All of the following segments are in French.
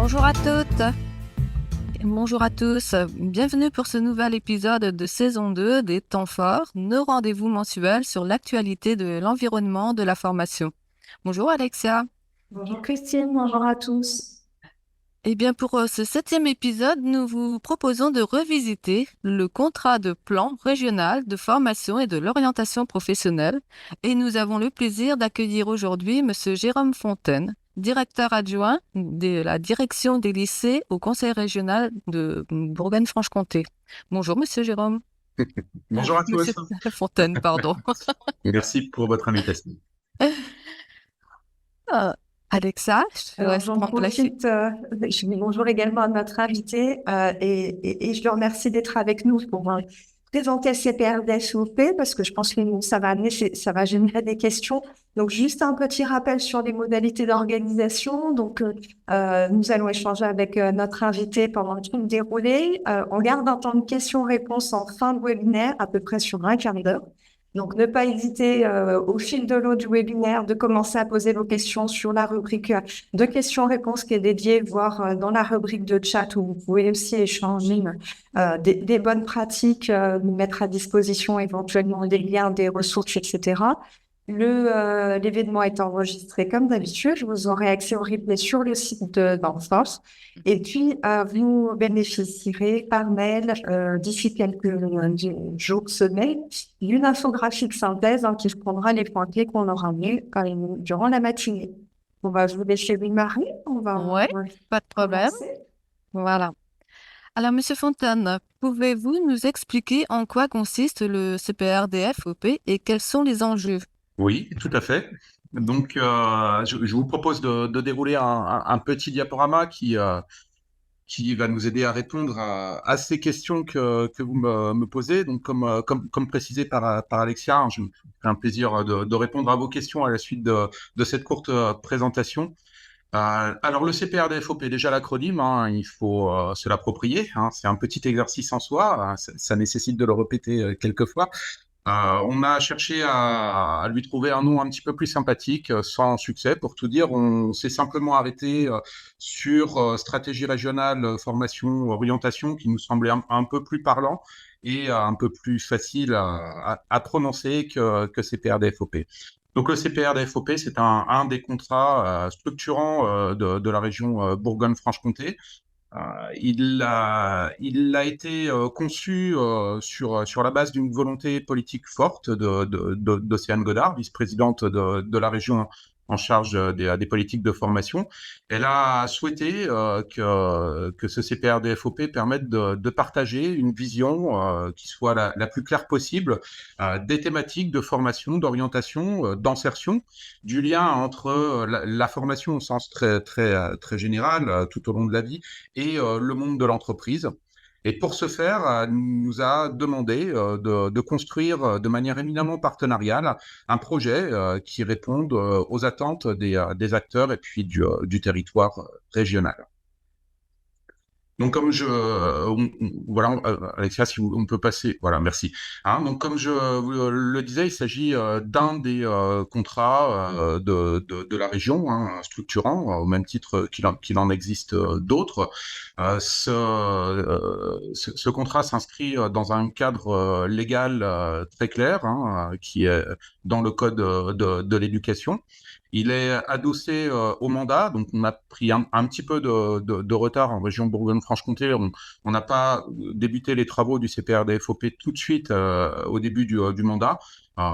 Bonjour à toutes, bonjour à tous. Bienvenue pour ce nouvel épisode de saison 2 des Temps forts, nos rendez-vous mensuels sur l'actualité de l'environnement de la formation. Bonjour Alexia. Bonjour Christine, bonjour à tous. Eh bien, pour ce 7e épisode, nous vous proposons de revisiter le contrat de plan régional de formation et de l'orientation professionnelle. Et nous avons le plaisir d'accueillir aujourd'hui Monsieur Jérôme Fontaine, directeur adjoint de la direction des lycées au Conseil régional de Bourgogne-Franche-Comté. Bonjour, Monsieur Jérôme. Bonjour à tous. Monsieur Fontaine, pardon. Merci pour votre invitation. Alexa, je te Alors laisse j'en prendre la suite. profite, je dis bonjour également à notre invité et je le remercie d'être avec nous pour présenter le CPRDSOP parce que je pense que ça va amener, ça va générer des questions. Donc juste un petit rappel sur les modalités d'organisation. Donc nous allons échanger avec notre invité pendant tout le déroulé. On garde un temps de questions-réponses en fin de webinaire, à peu près sur un quart d'heure. Donc, ne pas hésiter au fil de l'eau du webinaire de commencer à poser vos questions sur la rubrique de questions-réponses qui est dédiée, voire dans la rubrique de chat où vous pouvez aussi échanger des bonnes pratiques, nous mettre à disposition éventuellement des liens, des ressources, etc. L'événement est enregistré comme d'habitude. Vous aurez accès au replay sur le site de d'Enforce. Et puis, vous bénéficierez par mail, d'ici quelques jours, semaines, d'une infographie de synthèse qui reprendra les points clés qu'on aura mis durant la matinée. On va vous laisser démarrer. Ouais, pas de problème. Commencer. Voilà. Alors, Monsieur Fontaine, pouvez-vous nous expliquer en quoi consiste le CPRDFOP et quels sont les enjeux? Oui, tout à fait. Donc, je vous propose de dérouler un petit diaporama qui va nous aider à répondre à ces questions que vous me posez. Donc, comme précisé par Alexia, hein, je me fais un plaisir de répondre à vos questions à la suite de cette courte présentation. Alors, le CPRDFOP, déjà l'acronyme, hein, il faut se l'approprier. Hein, c'est un petit exercice en soi. Hein, ça nécessite de le répéter quelques fois. On a cherché à lui trouver un nom un petit peu plus sympathique, sans succès. Pour tout dire, on s'est simplement arrêté sur stratégie régionale, formation, orientation, qui nous semblait un peu plus parlant et un peu plus facile à prononcer que CPRDFOP. Donc le CPRDFOP, c'est un des contrats structurants de la région Bourgogne-Franche-Comté. Il a été conçu sur la base d'une volonté politique forte d'Océane Godard, vice-présidente de la région en charge des politiques de formation. Elle a souhaité que ce CPRDFOP permette de partager une vision qui soit la plus claire possible des thématiques de formation, d'orientation, d'insertion, du lien entre la formation au sens très général tout au long de la vie et le monde de l'entreprise. Et pour ce faire, nous a demandé de construire de manière éminemment partenariale un projet qui réponde aux attentes des acteurs et puis du territoire régional. Donc, voilà, Alexia, si on peut passer, voilà, merci. Hein, donc, comme je vous le disais, il s'agit d'un des contrats de la région, hein, structurant, au même titre qu'il en existe d'autres. Ce contrat s'inscrit dans un cadre légal très clair, hein, qui est dans le code de l'éducation. Il est adossé au mandat, donc on a pris un petit peu de retard en région Bourgogne-Franche-Comté. On n'a pas débuté les travaux du CPRDFOP tout de suite au début du mandat,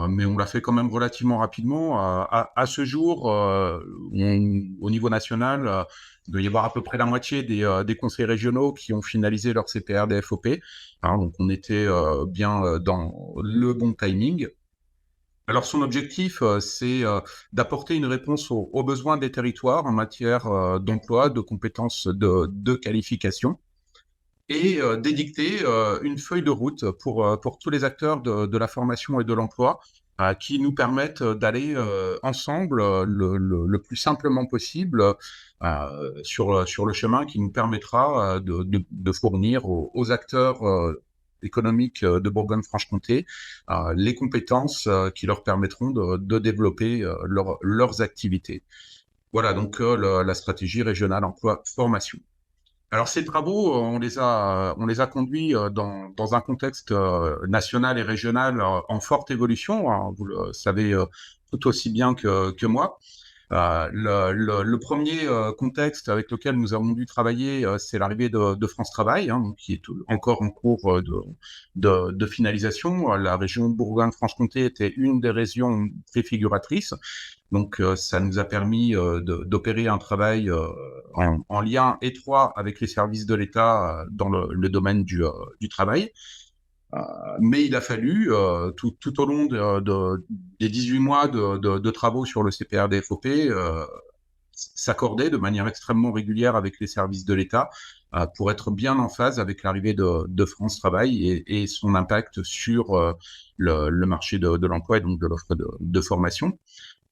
mais on l'a fait quand même relativement rapidement. À ce jour, au niveau national, il doit y avoir à peu près la moitié des conseils régionaux qui ont finalisé leur CPRDFOP. Hein, donc on était bien dans le bon timing. Alors, son objectif, c'est d'apporter une réponse aux besoins des territoires en matière d'emploi, de compétences, de qualification et d'édicter une feuille de route pour tous les acteurs de la formation et de l'emploi qui nous permettent d'aller ensemble le plus simplement possible sur le chemin qui nous permettra de fournir aux acteurs économiques de Bourgogne-Franche-Comté les compétences qui leur permettront de développer leurs activités. Voilà, donc la stratégie régionale emploi-formation. Alors ces travaux, on les a conduits dans un contexte national et régional en forte évolution, hein, vous le savez tout aussi bien que moi. Le premier contexte avec lequel nous avons dû travailler, c'est l'arrivée de France Travail, hein, qui est encore en cours de finalisation. La région Bourgogne-Franche-Comté était une des régions préfiguratrices. Donc, ça nous a permis d'opérer un travail en lien étroit avec les services de l'État dans le domaine du travail. Mais il a fallu, tout au long des 18 mois de travaux sur le CPRDFOP, s'accorder de manière extrêmement régulière avec les services de l'État pour être bien en phase avec l'arrivée de France Travail et son impact sur le marché de l'emploi et donc de l'offre de formation.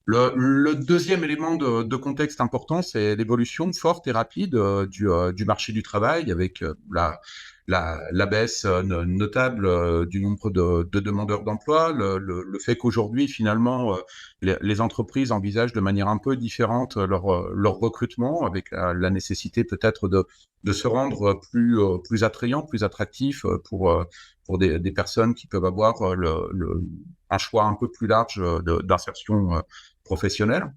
Le deuxième élément de contexte important, c'est l'évolution forte et rapide du marché du travail avec la baisse notable du nombre de demandeurs d'emploi, le fait qu'aujourd'hui, finalement, les entreprises envisagent de manière un peu différente leur recrutement avec la nécessité peut-être de se rendre plus attrayant, plus attractif pour des personnes qui peuvent avoir un choix un peu plus large d'insertion professionnelle.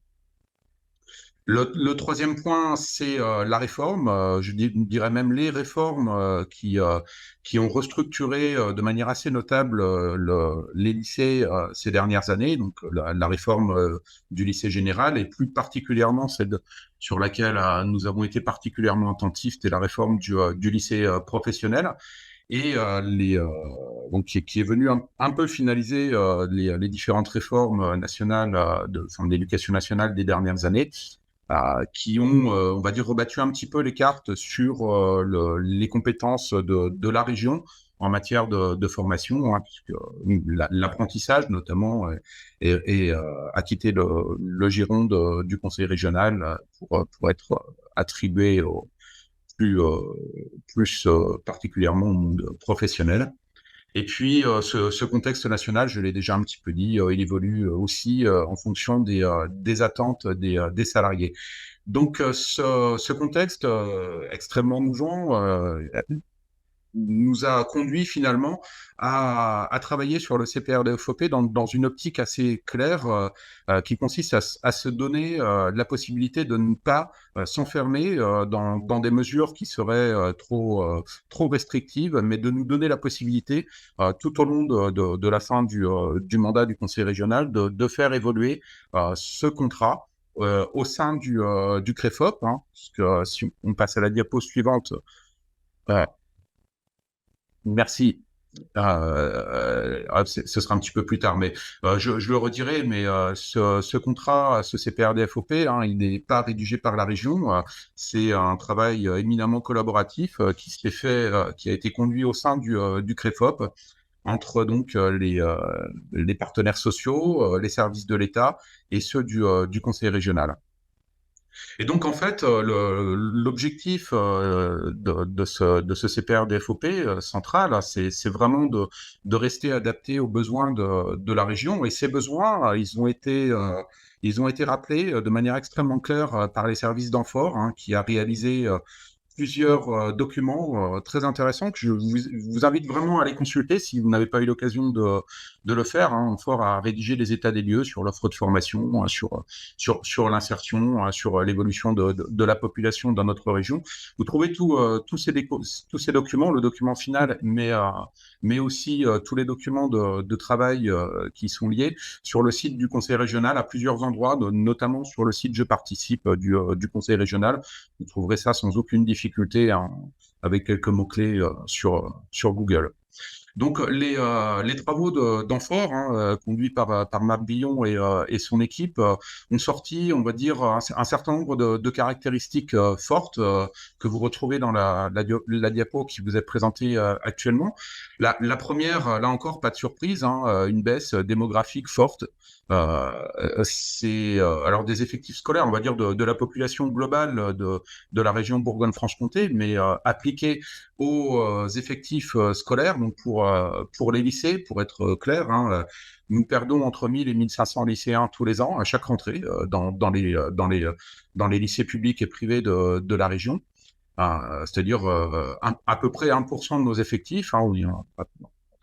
Le troisième point, c'est la réforme. Je dirais même les réformes qui ont restructuré de manière assez notable les lycées ces dernières années. Donc la réforme du lycée général et plus particulièrement celle sur laquelle nous avons été particulièrement attentifs, c'était la réforme du lycée professionnel. Et donc qui est venu un peu finaliser les différentes réformes nationales de l'éducation nationale des dernières années, qui ont, on va dire, rebattu un petit peu les cartes sur les compétences de la région en matière de formation, hein, puisque l'apprentissage notamment a quitté le giron du conseil régional pour être attribué plus particulièrement au monde professionnel. Et puis, ce contexte national, je l'ai déjà un petit peu dit, il évolue aussi en fonction des attentes des salariés. Donc, ce contexte extrêmement mouvant nous a conduit finalement à travailler sur le CPRDFOP dans une optique assez claire qui consiste à se donner la possibilité de ne pas s'enfermer dans des mesures qui seraient trop restrictives, mais de nous donner la possibilité tout au long de la fin du mandat du conseil régional de faire évoluer ce contrat au sein du CREFOP, hein, parce que si on passe à la diapo suivante, merci. Ce sera un petit peu plus tard, mais je le redirai, mais ce contrat, ce CPRDFOP, hein, il n'est pas rédigé par la région. C'est un travail éminemment collaboratif qui s'est fait, qui a été conduit au sein du CREFOP entre donc les partenaires sociaux, les services de l'État et ceux du conseil régional. Et donc, en fait, l'objectif de ce CPRDFOP central, c'est vraiment de rester adapté aux besoins de la région. Et ces besoins, ils ont été rappelés de manière extrêmement claire par les services d'Amphor, hein, qui a réalisé plusieurs documents très intéressants que je vous invite vraiment à les consulter si vous n'avez pas eu l'occasion de le faire. Hein. Amphor a rédigé des états des lieux sur l'offre de formation, sur l'insertion, sur l'évolution de la population dans notre région. Vous trouvez tous ces documents, le document final, mais aussi tous les documents de travail qui sont liés sur le site du conseil régional à plusieurs endroits, notamment sur le site Je participe du conseil régional. Vous trouverez ça sans aucune difficulté avec quelques mots-clés sur Google. Donc, les travaux d'Amphor, hein, conduits par Marc Billon et son équipe, ont sorti, on va dire, un certain nombre de caractéristiques fortes que vous retrouvez dans la diapo qui vous est présentée actuellement. La première, là encore, pas de surprise, hein, une baisse démographique forte. C'est alors des effectifs scolaires, on va dire, de la population globale de la région Bourgogne-Franche-Comté, mais appliqués aux effectifs scolaires, donc pour pour les lycées, pour être clair, hein, nous perdons entre 1000 et 1500 lycéens tous les ans à chaque rentrée dans les lycées publics et privés de la région. C'est-à-dire à peu près 1% de nos effectifs. Hein, on est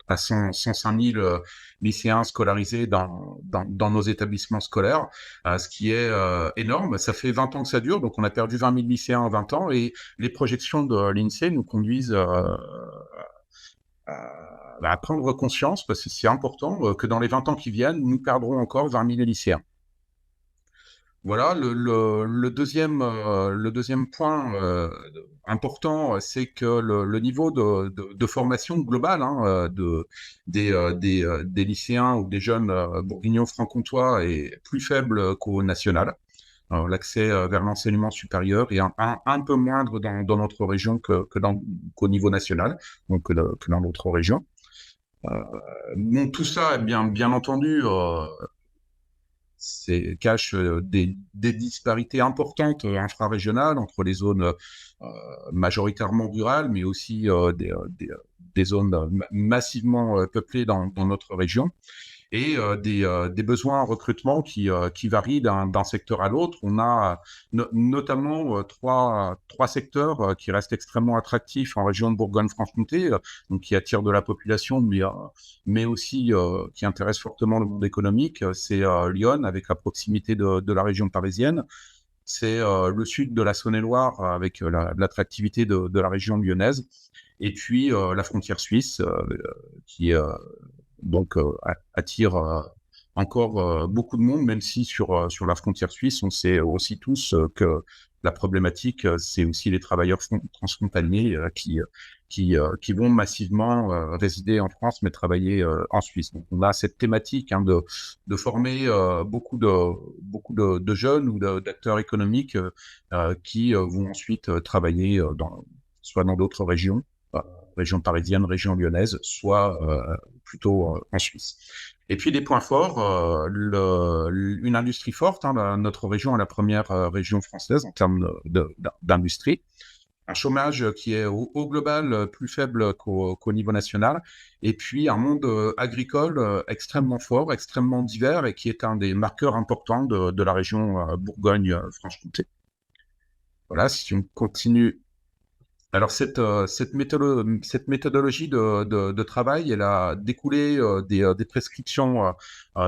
à 105 000 lycéens scolarisés dans nos établissements scolaires, ce qui est énorme. Ça fait 20 ans que ça dure, donc on a perdu 20 000 lycéens en 20 ans, et les projections de l'INSEE nous conduisent à prendre conscience, parce que c'est important, que dans les 20 ans qui viennent, nous perdrons encore 20 000 lycéens. Voilà, le deuxième point important, c'est que le niveau de formation globale, hein, des lycéens ou des jeunes bourguignons franc-comtois est plus faible qu'au national. L'accès vers l'enseignement supérieur est un peu moindre dans notre région qu'au niveau national, donc que dans d'autres régions. Bon, tout ça, bien entendu, cache des disparités importantes infrarégionales entre les zones majoritairement rurales, mais aussi des zones massivement peuplées dans notre région, et des besoins en recrutement qui varient d'un secteur à l'autre. On a notamment trois secteurs qui restent extrêmement attractifs en région de Bourgogne-Franche-Comté, donc qui attirent de la population, mais aussi qui intéressent fortement le monde économique. C'est Lyon, avec la proximité de la région parisienne. C'est le sud de la Saône-et-Loire, avec l'attractivité de la région lyonnaise. Et puis la frontière suisse, qui donc attire encore beaucoup de monde, même si sur la frontière suisse, on sait aussi tous que la problématique, c'est aussi les travailleurs transfrontaliers qui vont massivement résider en France, mais travailler en Suisse. Donc on a cette thématique, hein, de former beaucoup de jeunes ou d'acteurs économiques qui vont ensuite travailler soit dans d'autres régions, région parisienne, région lyonnaise, soit plutôt en Suisse. Et puis des points forts, une industrie forte, hein, notre région est la première région française en termes d'industrie. Un chômage qui est au global plus faible qu'au niveau national, et puis un monde agricole extrêmement fort, extrêmement divers, et qui est un des marqueurs importants de la région Bourgogne-Franche-Comté. Voilà, si on continue. Alors cette méthodologie de travail, elle a découlé des prescriptions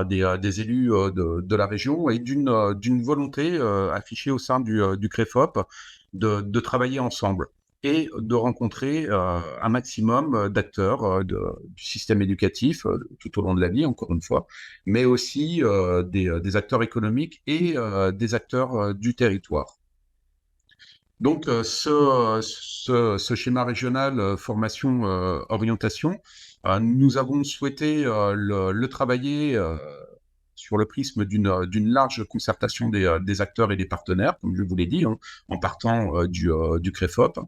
des élus de la région, et d'une volonté affichée au sein du CREFOP de travailler ensemble et de rencontrer un maximum d'acteurs du système éducatif tout au long de la vie, encore une fois, mais aussi des acteurs économiques et des acteurs du territoire. Donc, ce schéma régional formation-orientation, nous avons souhaité le travailler sur le prisme d'une large concertation des acteurs et des partenaires, comme je vous l'ai dit, hein, en partant du CREFOP.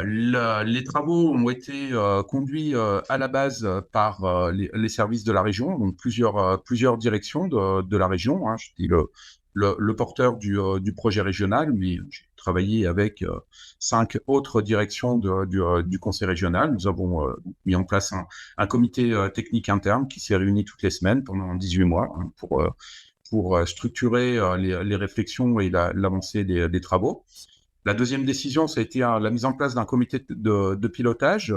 Les travaux ont été conduits à la base par les services de la région, donc plusieurs directions de la région. Hein. Je dis le porteur du projet régional, mais j'ai travaillé avec 5 autres directions du conseil régional. Nous avons mis en place un comité technique interne qui s'est réuni toutes les semaines pendant 18 mois, hein, pour structurer les réflexions et l'avancée des travaux. La deuxième décision, ça a été la mise en place d'un comité de pilotage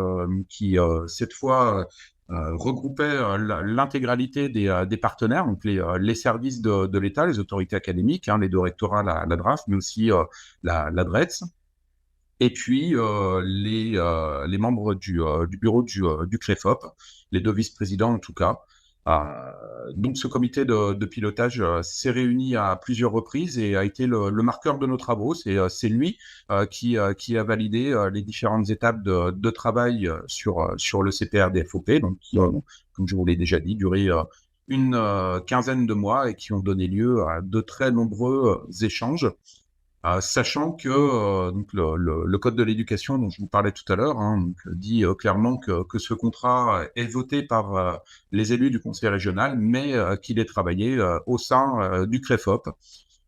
qui, cette fois, regroupait l'intégralité des partenaires, donc les services de l'État, les autorités académiques, hein, les deux rectorats, la DRAF, mais aussi la DRETS, et puis les membres du bureau du CREFOP, les deux vice-présidents en tout cas. Donc ce comité de pilotage s'est réuni à plusieurs reprises et a été le marqueur de nos travaux. C'est lui qui a validé les différentes étapes de travail sur le CPRDFOP, donc qui ont, comme je vous l'ai déjà dit, duré une quinzaine de mois et qui ont donné lieu à de très nombreux échanges. Sachant que donc le code de l'éducation dont je vous parlais tout à l'heure, hein, donc, dit clairement que ce contrat est voté par les élus du conseil régional, mais qu'il est travaillé au sein du CREFOP.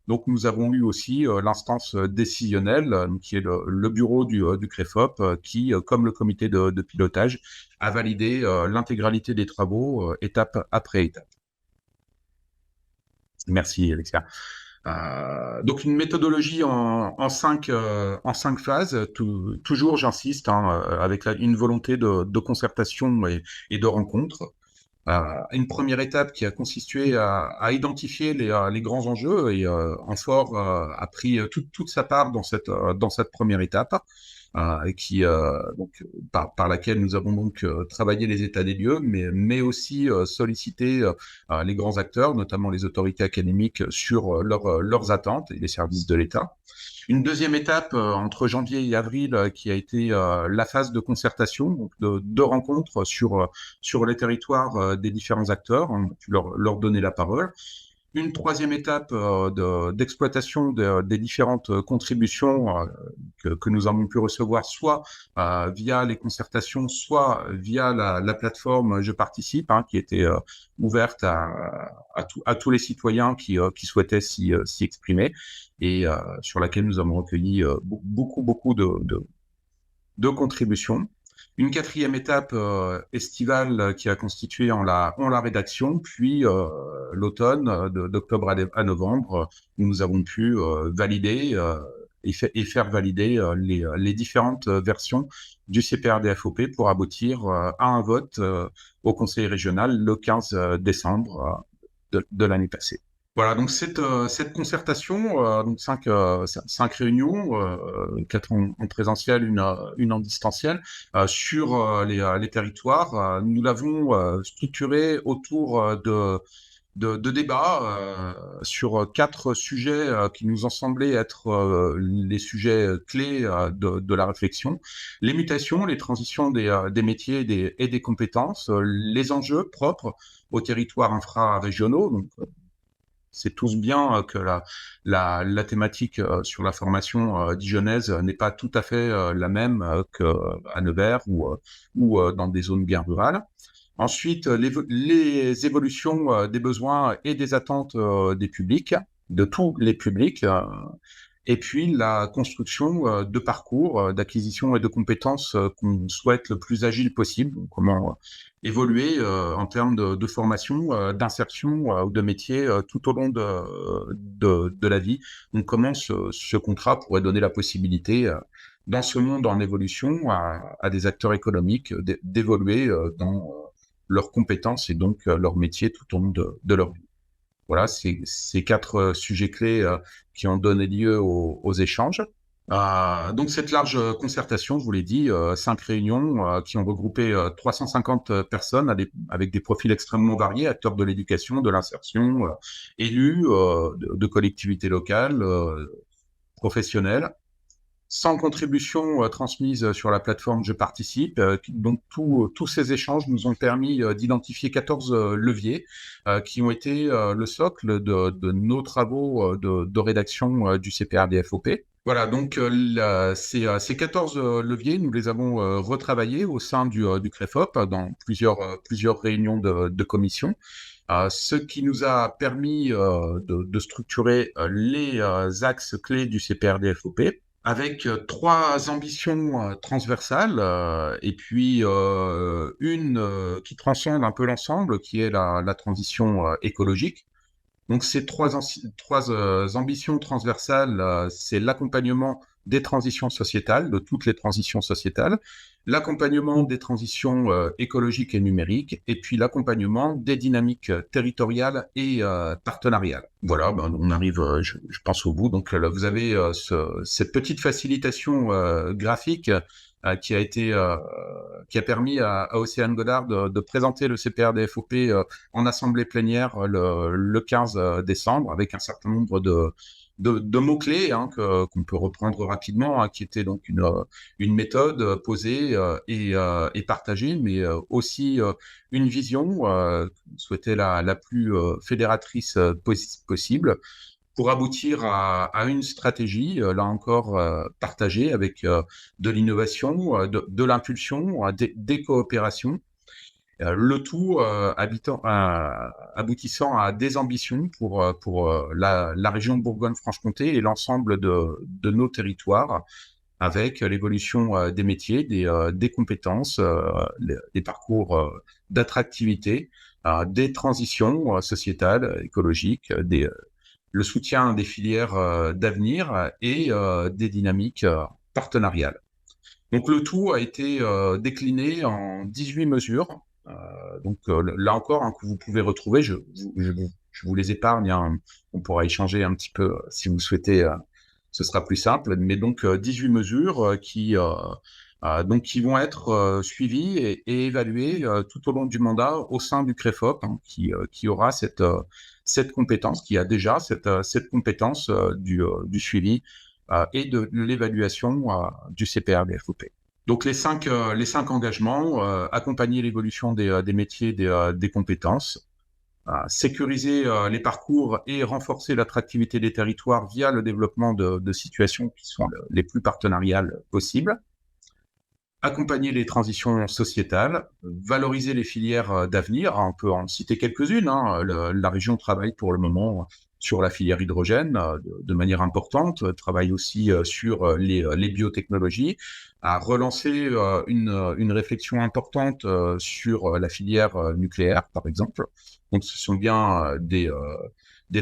Donc, nous avons eu aussi l'instance décisionnelle, qui est le bureau du CREFOP, qui, comme le comité de pilotage, a validé l'intégralité des travaux, étape après étape. Merci, Alexia. Donc une méthodologie en cinq phases, toujours j'insiste, avec une volonté de concertation et de rencontre. Une première étape qui a consisté à identifier les grands enjeux et Amphore a pris toute sa part dans cette première étape. Et qui donc par laquelle nous avons donc travaillé les états des lieux, mais aussi sollicité les grands acteurs, notamment les autorités académiques, sur leurs attentes et les services de l'État. Une deuxième étape entre janvier et avril qui a été la phase de concertation, donc de rencontres sur les territoires des différents acteurs, on a pu leur donner la parole. Une troisième étape d'exploitation des différentes contributions que nous avons pu recevoir, soit via les concertations, soit via la plateforme Je participe, qui était ouverte à tous les citoyens qui souhaitaient s'y exprimer, et sur laquelle nous avons recueilli beaucoup de contributions. Une quatrième étape estivale qui a constitué en la rédaction, puis l'automne, d'octobre à novembre, où nous avons pu valider et faire valider les différentes versions du CPRDFOP pour aboutir à un vote au Conseil régional le 15 décembre de l'année passée. Voilà, donc cette concertation, donc cinq réunions, 4 en présentiel, une en distanciel, sur les territoires, nous l'avons structurée autour de débats sur 4 sujets qui nous ont semblé être les sujets clés de la réflexion: les mutations, les transitions des métiers et des compétences, les enjeux propres aux territoires infrarégionaux. Donc, c'est tous bien que la thématique sur la formation dijonnaise n'est pas tout à fait la même qu'à Nevers ou dans des zones bien rurales. Ensuite, les évolutions des besoins et des attentes des publics, de tous les publics, et puis la construction de parcours d'acquisition et de compétences qu'on souhaite le plus agile possible. Donc, comment évoluer en termes de formation, d'insertion ou de métier tout au long de la vie. Donc, comment ce contrat pourrait donner la possibilité, dans ce monde en évolution, à des acteurs économiques d'évoluer dans leurs compétences et donc leur métier tout au long de leur vie. Voilà, c'est ces 4 sujets clés qui ont donné lieu aux échanges. Donc cette large concertation, je vous l'ai dit, 5 réunions qui ont regroupé 350 personnes avec des profils extrêmement variés, acteurs de l'éducation, de l'insertion, élus, de collectivités locales, professionnels. 100 contributions transmises sur la plateforme Je participe. Donc tous ces échanges nous ont permis d'identifier 14 leviers qui ont été le socle de nos travaux de rédaction du CPRDFOP. Voilà, donc ces 14 leviers, nous les avons retravaillés au sein du CREFOP dans plusieurs réunions de commission. Ce qui nous a permis de structurer les axes clés du CPRDFOP, avec 3 ambitions transversales et puis une qui transcende un peu l'ensemble, qui est la transition écologique. Donc ces 3 ambitions transversales, c'est l'accompagnement des transitions sociétales, de toutes les transitions sociétales, l'accompagnement des transitions écologiques et numériques, et puis l'accompagnement des dynamiques territoriales et partenariales. Voilà, on arrive, je pense, au bout. Donc là, vous avez cette petite facilitation graphique qui a permis à Océane Godard de présenter le CPRDFOP en assemblée plénière le 15 décembre, avec un certain nombre de mots-clés qu'on peut reprendre rapidement, qui était donc une méthode posée et partagée, mais aussi une vision souhaitée la plus fédératrice possible, pour aboutir à une stratégie, là encore, partagée avec de l'innovation, de l'impulsion, des coopérations, Le tout aboutissant à des ambitions pour la région de Bourgogne-Franche-Comté et l'ensemble de nos territoires, avec l'évolution des métiers, des compétences, des parcours d'attractivité, des transitions sociétales, écologiques, le soutien des filières d'avenir et des dynamiques partenariales. Donc le tout a été décliné en 18 mesures. Donc là encore, hein, que vous pouvez retrouver, je vous les épargne, hein, on pourra échanger un petit peu si vous souhaitez, ce sera plus simple. Mais donc 18 mesures qui vont être suivies et évaluées tout au long du mandat au sein du CREFOP, hein, qui aura cette compétence, qui a déjà cette compétence du suivi et de l'évaluation du CPR-DFOP. Donc les cinq engagements, accompagner l'évolution des métiers, des compétences, sécuriser les parcours et renforcer l'attractivité des territoires via le développement de situations qui sont les plus partenariales possibles, accompagner les transitions sociétales, valoriser les filières d'avenir. On peut en citer quelques-unes, hein. La région travaille pour le moment sur la filière hydrogène de manière importante, travaille aussi sur les biotechnologies, à relancer une réflexion importante sur la filière nucléaire, par exemple. Donc, ce sont bien des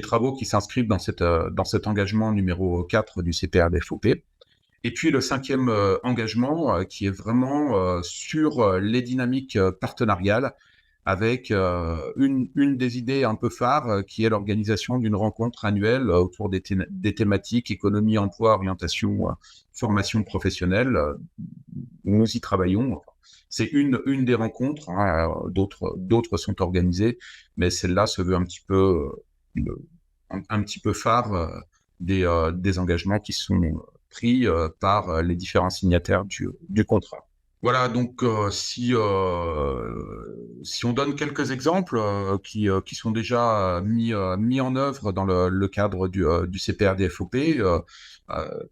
travaux qui s'inscrivent dans cet engagement numéro 4 du CPR-DFOP. Et puis le cinquième engagement qui est vraiment sur les dynamiques partenariales, avec une des idées un peu phares qui est l'organisation d'une rencontre annuelle autour des thématiques économie, emploi, orientation, formation professionnelle. Nous y travaillons. C'est une des rencontres, hein, d'autres sont organisées, mais celle-là se veut un petit peu phare des engagements qui sont pris par les différents signataires du contrat. Voilà, donc si on donne quelques exemples qui sont déjà mis en œuvre dans le cadre du CPR-DFOP,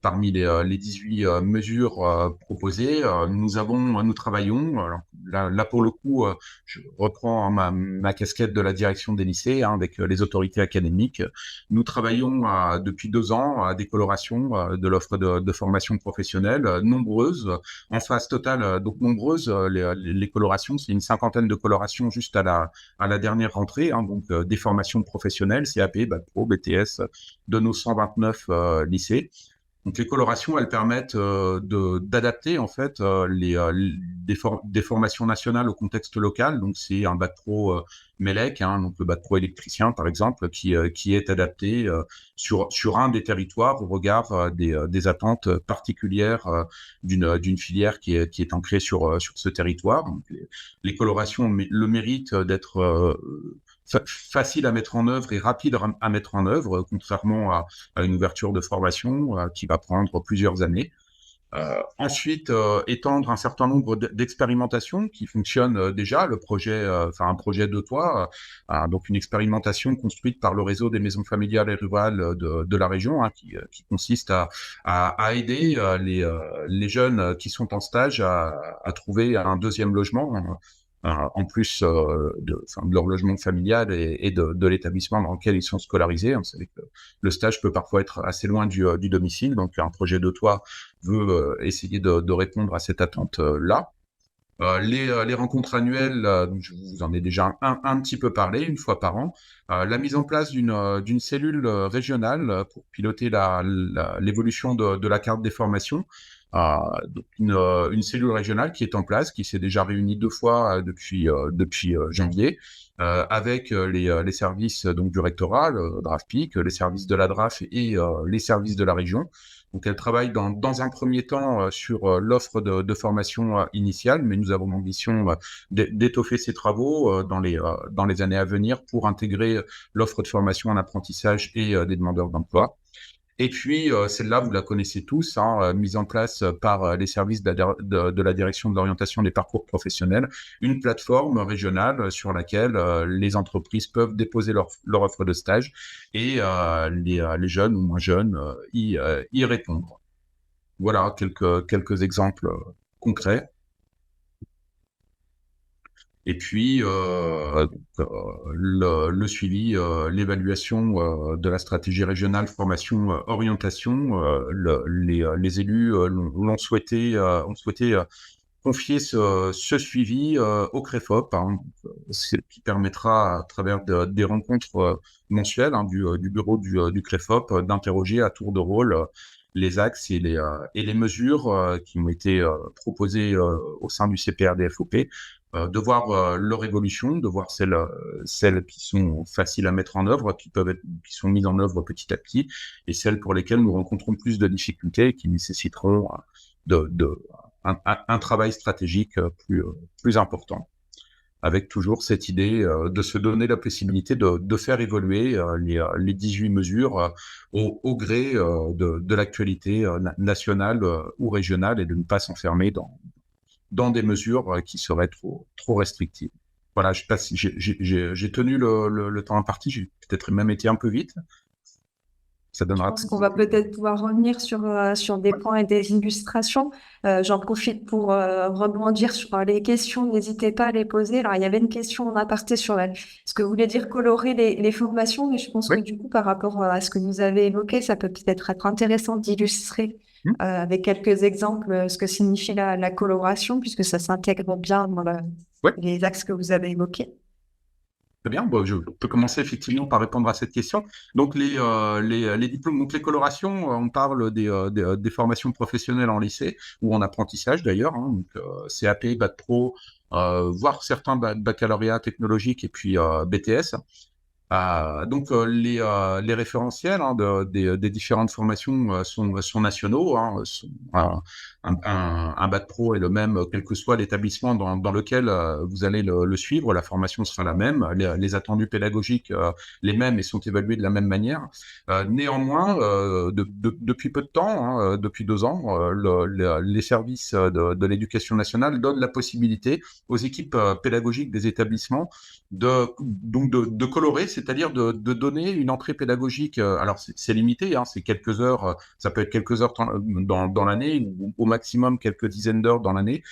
parmi les 18 mesures proposées, nous travaillons, alors, là pour le coup, je reprends ma casquette de la direction des lycées, hein, avec les autorités académiques. Nous travaillons depuis 2 ans à des colorations de l'offre de formation professionnelle, nombreuses, en phase totale, donc nombreuses. Les colorations, c'est une 50aine de colorations juste à la dernière rentrée, hein, donc des formations professionnelles, CAP, Bac Pro, BTS, de nos 129 lycées. Donc les colorations, elles permettent d'adapter en fait des formations nationales au contexte local. Donc c'est un bac pro MELEC, hein, donc le bac pro électricien par exemple, qui est adapté sur un des territoires au regard des attentes particulières d'une filière qui est ancrée sur ce territoire. Donc les colorations ont le mérite d'être facile à mettre en œuvre et rapide à mettre en œuvre, contrairement à une ouverture de formation qui va prendre plusieurs années. Ensuite, étendre un certain nombre d'expérimentations qui fonctionnent déjà. Un projet de toit, donc une expérimentation construite par le réseau des maisons familiales et rurales de la région, hein, qui consiste à aider les jeunes qui sont en stage à trouver un deuxième logement, en plus de leur logement familial et de l'établissement dans lequel ils sont scolarisés. Vous savez que le stage peut parfois être assez loin du domicile, donc un projet de toit veut essayer de répondre à cette attente-là. Les rencontres annuelles, je vous en ai déjà un petit peu parlé, une fois par an. La mise en place d'une cellule régionale pour piloter l'évolution de la carte des formations. Donc une cellule régionale qui est en place, qui s'est déjà réunie 2 fois depuis janvier, avec les services donc du rectorat, le DRAFPIC, les services de la DRAF et les services de la région. Donc elle travaille dans un premier temps sur l'offre de formation initiale, mais nous avons l'ambition d'étoffer ces travaux dans les années à venir pour intégrer l'offre de formation en apprentissage et des demandeurs d'emploi. Et puis, celle-là, vous la connaissez tous, hein, mise en place par les services de la direction de l'orientation des parcours professionnels, une plateforme régionale sur laquelle les entreprises peuvent déposer leur offre de stage et les jeunes ou moins jeunes y répondre. Voilà quelques exemples concrets. Et puis le suivi, l'évaluation de la stratégie régionale formation orientation. Les élus ont souhaité confier ce suivi au CREFOP, hein, ce qui permettra, à travers des rencontres mensuelles du bureau du CREFOP, d'interroger à tour de rôle les axes et les mesures qui ont été proposées au sein du CPRDFOP, de voir leur évolution, de voir celles qui sont faciles à mettre en œuvre, qui sont mises en œuvre petit à petit, et celles pour lesquelles nous rencontrons plus de difficultés et qui nécessiteront de un travail stratégique plus important, avec toujours cette idée de se donner la possibilité de faire évoluer les 18 mesures au gré de l'actualité nationale ou régionale, et de ne pas s'enfermer dans des mesures qui seraient trop restrictives. Voilà, je sais pas si j'ai tenu le temps imparti, j'ai peut-être même été un peu vite. Ça Je donnera. pense qu'on va peut-être pouvoir revenir sur des points et des illustrations. J'en profite pour rebondir sur les questions. N'hésitez pas à les poser. Alors, il y avait une question en aparté sur ce que voulait dire colorer les formations, mais je pense Oui. que du coup, par rapport à ce que vous avez évoqué, ça peut peut-être être intéressant d'illustrer avec quelques exemples ce que signifie la coloration, puisque ça s'intègre bien dans Oui. les axes que vous avez évoqués. Très bien, bon, je peux commencer effectivement par répondre à cette question. Donc les diplômes, donc les colorations, on parle des formations professionnelles en lycée ou en apprentissage d'ailleurs, hein, donc CAP, Bac Pro, voire certains baccalauréats technologiques et puis BTS. Donc les référentiels des différentes formations sont nationaux, hein, un bac pro est le même quel que soit l'établissement dans lequel vous allez le suivre, la formation sera la même, les attendus pédagogiques les mêmes et sont évalués de la même manière. Néanmoins, depuis peu de temps, hein, depuis 2 ans, les services de l'éducation nationale donnent la possibilité aux équipes pédagogiques des établissements de colorer, c'est-à-dire de donner une entrée pédagogique. Alors c'est limité, hein, c'est quelques heures, ça peut être quelques heures dans l'année, ou au maximum quelques dizaines d'heures dans l'année,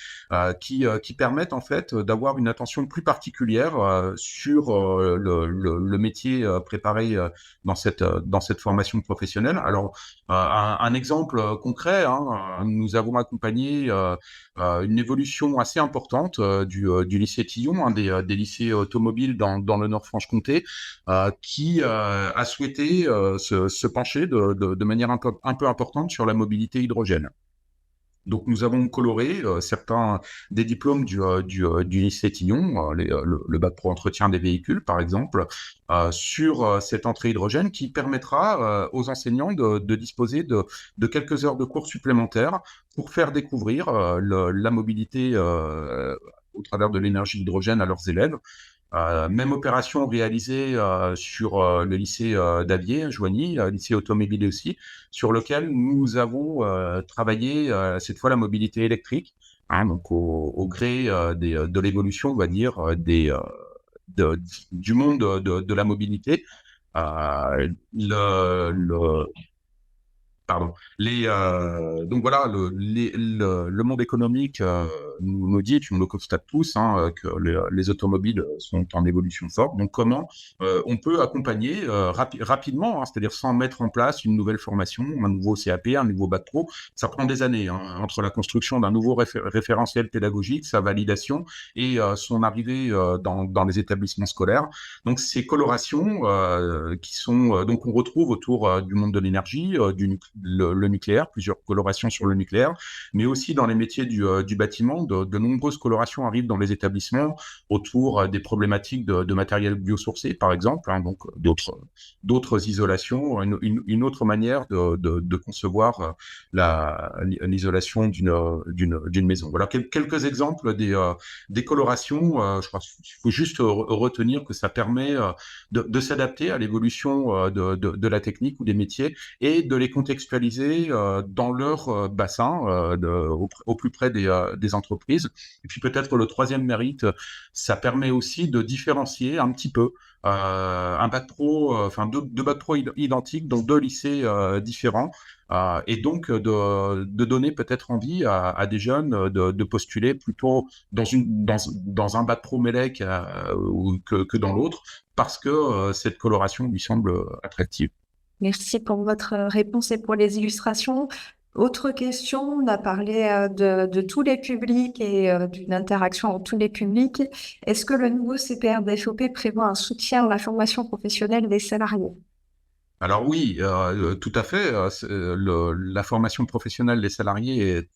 qui permettent en fait d'avoir une attention plus particulière sur le métier préparé dans cette formation professionnelle. Alors un exemple concret, hein, nous avons accompagné une évolution assez importante du lycée Tillon, un des lycées automobiles dans le Nord-Franche-Comté, qui a souhaité se pencher de manière un peu importante sur la mobilité hydrogène. Donc nous avons coloré certains des diplômes du lycée Tillon, le bac pro entretien des véhicules par exemple, sur cette entrée hydrogène qui permettra aux enseignants de disposer de quelques heures de cours supplémentaires pour faire découvrir la mobilité au travers de l'énergie hydrogène à leurs élèves. Même opération réalisée sur le lycée d'Avier, Joigny, lycée automobile aussi, sur lequel nous avons travaillé cette fois la mobilité électrique, hein, donc au gré de l'évolution, on va dire, du monde de la mobilité. Pardon. Donc voilà, le monde économique nous dit, tu me le constates tous, hein, que les automobiles sont en évolution forte. Donc comment on peut accompagner rapidement, hein, c'est-à-dire sans mettre en place une nouvelle formation, un nouveau CAP, un nouveau bac pro, ça prend des années, hein, entre la construction d'un nouveau référentiel pédagogique, sa validation et son arrivée dans les établissements scolaires. Donc ces colorations qui sont donc on retrouve autour du monde de l'énergie, le nucléaire, plusieurs colorations sur le nucléaire, mais aussi dans les métiers du bâtiment, de nombreuses colorations arrivent dans les établissements autour des problématiques de matériel biosourcé, par exemple, hein, donc d'autres isolations, une autre manière de concevoir l'isolation d'une maison. Voilà quelques exemples des colorations. Je crois qu'il faut juste retenir que ça permet de s'adapter à l'évolution de la technique ou des métiers et de les contextualiser dans leur bassin au plus près des entreprises. Et puis peut-être le troisième mérite, ça permet aussi de différencier un petit peu un bac pro, enfin deux bacs pro identiques dans 2 lycées différents, et donc de donner peut-être envie à des jeunes de postuler plutôt dans un bac pro Mélec que dans l'autre, parce que cette coloration lui semble attractive. Merci pour votre réponse et pour les illustrations. Autre question, on a parlé de tous les publics et d'une interaction entre tous les publics. Est-ce que le nouveau CPR-DFOP prévoit un soutien à la formation professionnelle des salariés? Alors oui, tout à fait. La formation professionnelle des salariés est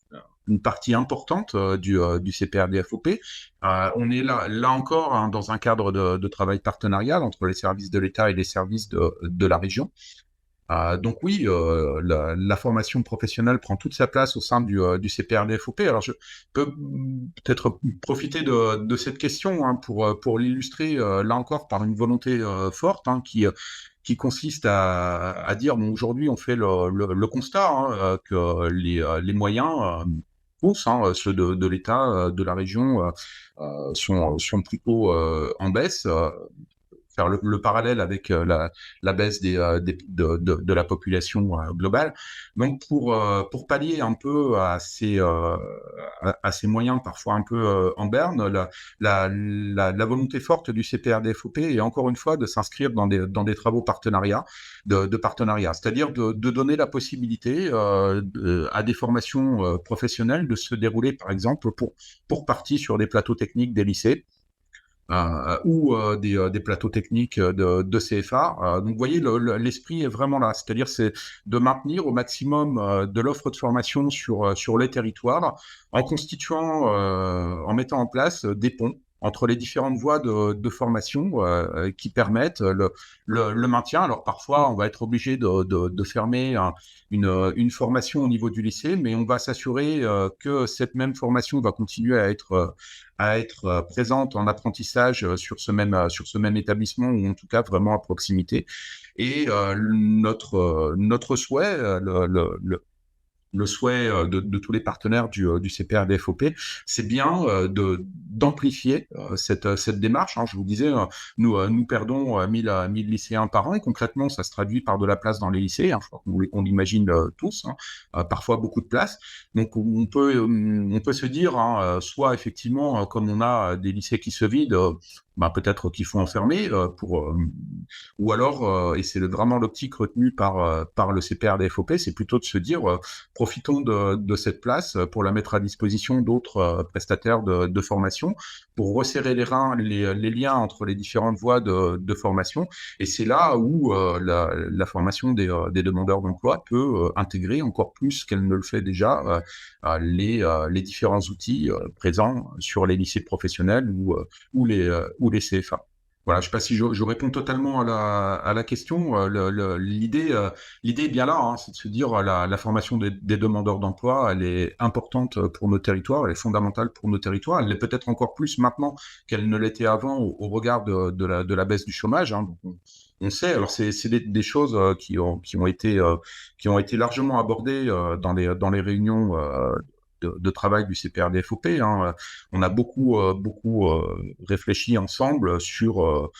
une partie importante du CPR-DFOP. On est là encore hein, dans un cadre de travail partenarial entre les services de l'État et les services de la région. Donc oui, la formation professionnelle prend toute sa place au sein du CPR-DFOP. Alors je peux peut-être profiter de cette question hein, pour l'illustrer là encore par une volonté forte hein, qui consiste à dire bon, aujourd'hui on fait le constat hein, que les moyens tous, hein, ceux de l'État, de la région, sont plutôt en baisse. Faire le parallèle avec la baisse de la population globale. Donc pour pallier un peu à ces moyens parfois un peu en berne, la volonté forte du CPR-DFOP est encore une fois de s'inscrire dans des travaux de partenariat, c'est-à-dire de donner la possibilité à des formations professionnelles de se dérouler par exemple pour partie sur des plateaux techniques des lycées, ou des plateaux techniques de CFA. Donc, vous voyez, l'esprit est vraiment là. C'est-à-dire, c'est de maintenir au maximum de l'offre de formation sur les territoires en constituant, en mettant en place des ponts entre les différentes voies de formation qui permettent le maintien. Alors, parfois, on va être obligé de fermer une formation au niveau du lycée, mais on va s'assurer que cette même formation va continuer à être présente en apprentissage sur ce même établissement ou en tout cas vraiment à proximité. Et notre souhait, le souhait de tous les partenaires du CPR-DFOP, c'est bien d'amplifier cette démarche. Hein. Je vous disais, nous perdons 1000 lycéens par an et concrètement, ça se traduit par de la place dans les lycées. Hein. Je crois qu'on l'imagine tous, hein. Parfois beaucoup de place. Donc on peut se dire, hein, soit effectivement, comme on a des lycées qui se vident, peut-être qu'il faut enfermer ou alors, et c'est vraiment l'optique retenue par le CPR-DFOP, c'est plutôt de se dire profitons de cette place pour la mettre à disposition d'autres prestataires de formation, pour resserrer les liens entre les différentes voies de formation. Et c'est là où la formation des demandeurs d'emploi peut intégrer encore plus qu'elle ne le fait déjà les différents outils présents sur les lycées professionnels ou les CFA. Voilà, je ne sais pas si je réponds totalement à la question. L'idée est bien là, hein, c'est de se dire la formation des demandeurs d'emploi, elle est importante pour nos territoires, elle est fondamentale pour nos territoires. Elle l'est peut-être encore plus maintenant qu'elle ne l'était avant au regard de la baisse du chômage. Hein. Donc on sait, alors c'est des choses qui ont été largement abordées dans les réunions de travail du CPR-DFOP. Hein. On a beaucoup réfléchi ensemble sur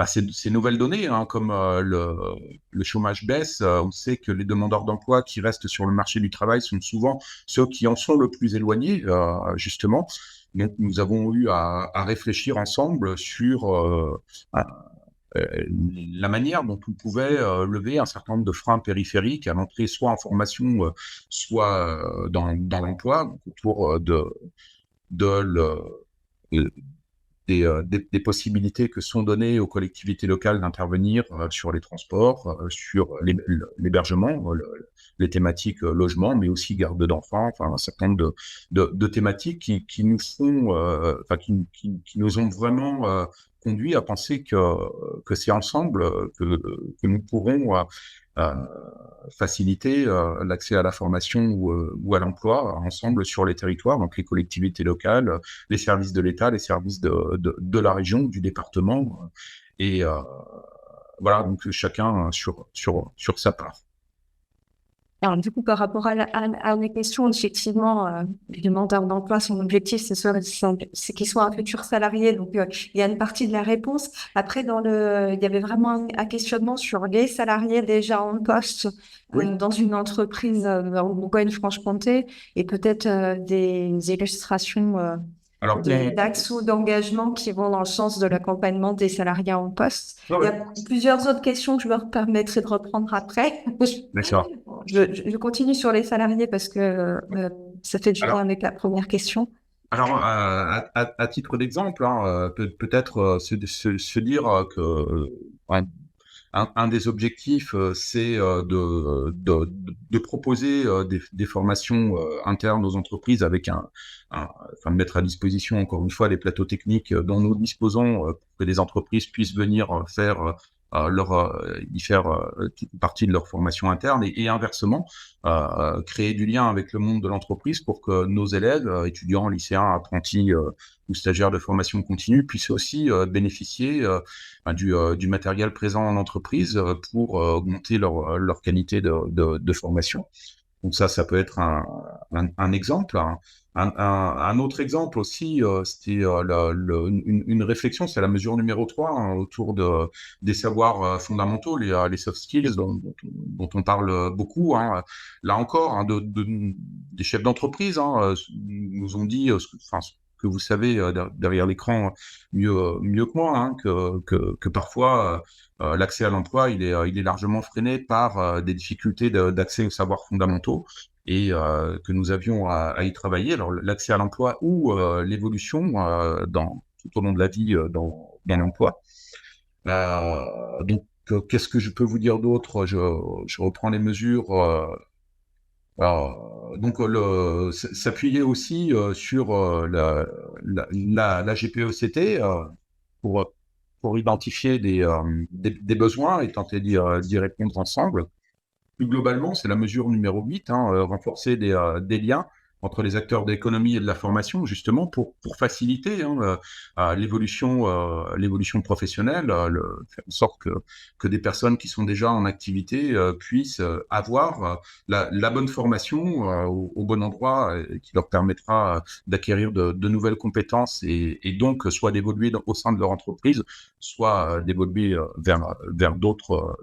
ces nouvelles données, hein, comme le chômage baisse. On sait que les demandeurs d'emploi qui restent sur le marché du travail sont souvent ceux qui en sont le plus éloignés, justement. Donc, nous avons eu à réfléchir ensemble sur la manière dont on pouvait lever un certain nombre de freins périphériques à l'entrée, soit en formation, soit dans l'emploi, donc autour des possibilités que sont données aux collectivités locales d'intervenir sur les transports, sur l'hébergement, les thématiques logement, mais aussi garde d'enfants, enfin un certain nombre de thématiques qui nous font, qui nous ont vraiment conduit à penser que c'est ensemble que nous pourrons faciliter l'accès à la formation ou à l'emploi ensemble sur les territoires, donc les collectivités locales, les services de l'État, les services de la région, du département, et voilà, donc chacun sur sa part. Alors, du coup, par rapport à mes questions, effectivement, le demandeur d'emploi, son objectif, c'est qu'il soit un futur salarié. Donc, il y a une partie de la réponse. Après, il y avait vraiment un questionnement sur les salariés déjà en poste Oui. dans une entreprise en Bourgogne-Franche-Comté et peut-être des illustrations Alors, d'axes ou d'engagement qui vont dans le sens de l'accompagnement des salariés en poste. ouais, Il y ouais. a plusieurs autres questions que je me permettrai de reprendre après. D'accord. Je continue sur les salariés parce que ça fait du lien Alors, avec la première question. à titre d'exemple, hein, peut-être se dire que un des objectifs, c'est de proposer des formations internes aux entreprises avec enfin, de mettre à disposition, encore une fois, les plateaux techniques dont nous disposons pour que les entreprises puissent venir y faire partie de leur formation interne et inversement, créer du lien avec le monde de l'entreprise pour que nos élèves, étudiants, lycéens, apprentis ou stagiaires de formation continue puissent aussi bénéficier du matériel présent en entreprise pour augmenter leur qualité de formation. Donc ça peut être un exemple. Un autre exemple aussi, c'était une réflexion, c'est la mesure numéro 3 autour des savoirs fondamentaux, les soft skills dont on parle beaucoup. Hein. Là encore, hein, des chefs d'entreprise nous ont dit, enfin, ce que vous savez derrière l'écran mieux que moi, hein, que parfois l'accès à l'emploi il est largement freiné par des difficultés d'accès aux savoirs fondamentaux et que nous avions à y travailler. Alors l'accès à l'emploi ou l'évolution tout au long de la vie dans l'emploi. Donc qu'est-ce que je peux vous dire d'autre? Je reprends les mesures. Donc s'appuyer aussi sur la GPECT pour pour identifier des besoins et tenter d'y répondre ensemble. Plus globalement, c'est la mesure numéro 8, hein, renforcer des liens entre les acteurs de l'économie et de la formation, justement pour faciliter l'évolution professionnelle, faire en sorte que des personnes qui sont déjà en activité puissent avoir la bonne formation au bon endroit qui leur permettra d'acquérir de nouvelles compétences et donc soit d'évoluer au sein de leur entreprise, soit d'évoluer vers d'autres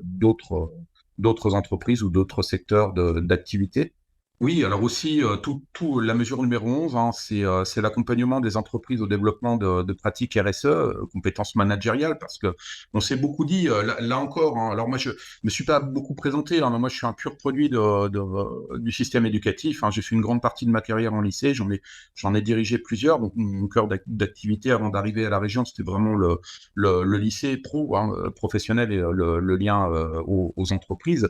entreprises ou d'autres secteurs d'activité. Oui, alors aussi, la mesure numéro 11, hein, c'est l'accompagnement des entreprises au développement de pratiques RSE, compétences managériales, parce que on s'est beaucoup dit, là encore, hein, alors moi je me suis pas beaucoup présenté, hein, mais moi je suis un pur produit du système éducatif, hein, j'ai fait une grande partie de ma carrière en lycée, j'en ai dirigé plusieurs, donc mon cœur d'activité avant d'arriver à la région, c'était vraiment le lycée pro, hein, professionnel et le lien aux entreprises.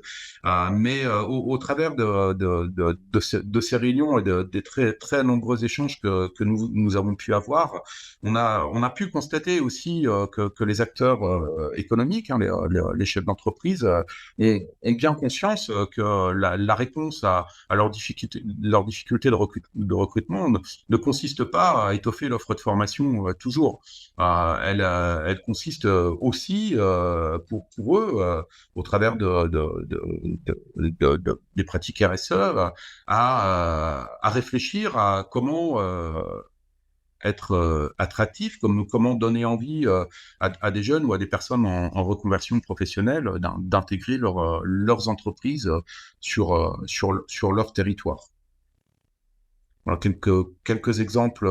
Mais au travers de ces réunions et des très très nombreux échanges que nous avons pu avoir, on a pu constater aussi que les acteurs économiques, hein, les chefs d'entreprise, ont bien conscience que la réponse à leurs difficultés de recrutement ne consiste pas à étoffer l'offre de formation toujours. Elle consiste aussi pour eux au travers des pratiques RSE, à réfléchir à comment être attractif, comment donner envie à des jeunes ou à des personnes en reconversion professionnelle d'intégrer leurs entreprises sur leur territoire. Voilà, quelques exemples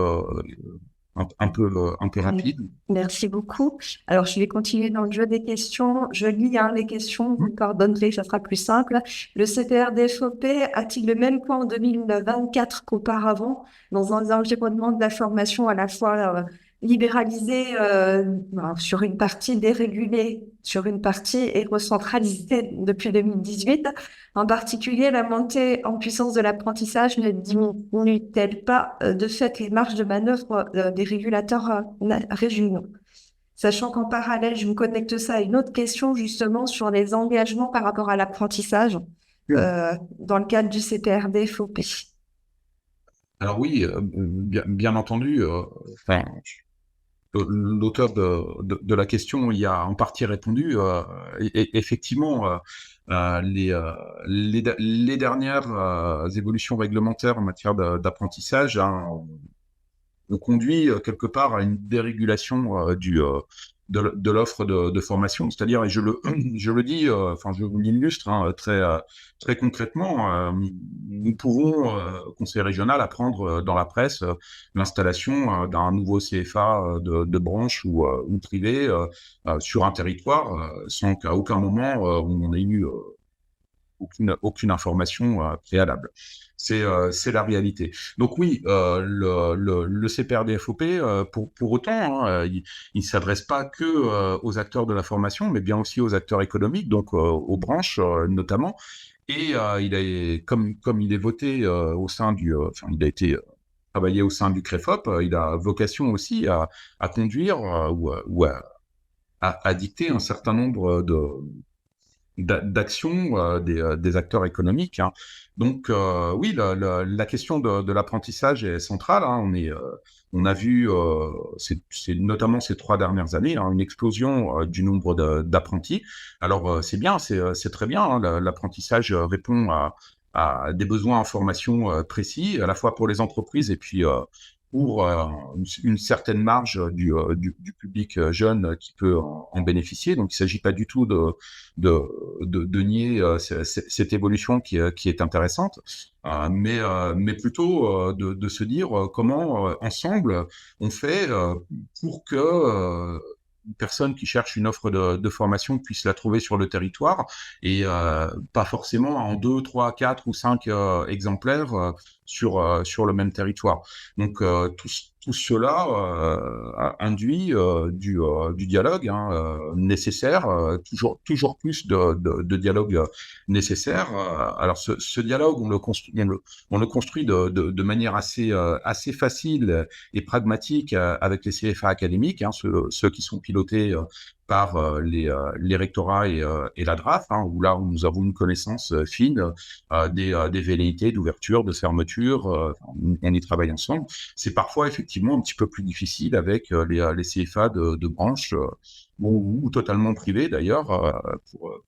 un peu rapides. Merci beaucoup. Alors, je vais continuer dans le jeu des questions. Je lis les questions, vous pardonnerez, ça sera plus simple. Le CPRDFOP a-t-il le même poids en 2024 qu'auparavant dans un environnement de la formation à la fois libéralisé sur une partie, dérégulé sur une partie et recentralisé depuis 2018? En particulier, la montée en puissance de l'apprentissage ne diminue-t-elle pas de fait les marges de manœuvre des régulateurs régionaux? Sachant qu'en parallèle, je me connecte ça à une autre question justement sur les engagements par rapport à l'apprentissage dans le cadre du CPRD-FOP. Alors oui, bien entendu. Enfin, l'auteur de la question y a en partie répondu. Effectivement, les dernières évolutions réglementaires en matière d'apprentissage, hein, on conduit quelque part à une dérégulation de l'offre de formation. C'est-à-dire, et je le dis, enfin, je vous l'illustre hein, très concrètement, nous pouvons, conseil régional, apprendre dans la presse l'installation d'un nouveau CFA de branche ou privé sur un territoire sans qu'à aucun moment on en ait eu aucune information préalable. C'est la réalité. Donc oui, le CPRDFOP, pour autant, hein, il ne s'adresse pas que aux acteurs de la formation, mais bien aussi aux acteurs économiques, donc aux branches notamment. Et il est comme il est voté au sein enfin il a été travaillé au sein du CREFOP, il a vocation aussi à conduire ou à dicter un certain nombre d'actions des acteurs économiques. Hein. Donc oui, la question de l'apprentissage est centrale. Hein. On a vu, c'est notamment ces 3 dernières années, hein, une explosion du nombre d'apprentis. Alors c'est bien, c'est très bien. Hein. L'apprentissage répond à des besoins en formation précis, à la fois pour les entreprises et puis pour une certaine marge du public jeune qui peut en bénéficier. Donc, il ne s'agit pas du tout de nier cette évolution qui est intéressante, mais plutôt de se dire comment ensemble on fait pour que une personne qui cherche une offre de formation puisse la trouver sur le territoire et pas forcément en 2, 3, 4 ou 5 exemplaires sur le même territoire. Donc tout cela induit du dialogue hein, nécessaire, toujours plus de dialogue nécessaire. Alors ce dialogue, on le construit de manière assez facile et pragmatique avec les CFA académiques, hein, ceux qui sont pilotés par les rectorats et la DRAF, hein, où là où nous avons une connaissance fine des velléités d'ouverture, de fermeture, on y travaille ensemble. C'est parfois effectivement un petit peu plus difficile avec les CFA de branches ou totalement privés d'ailleurs,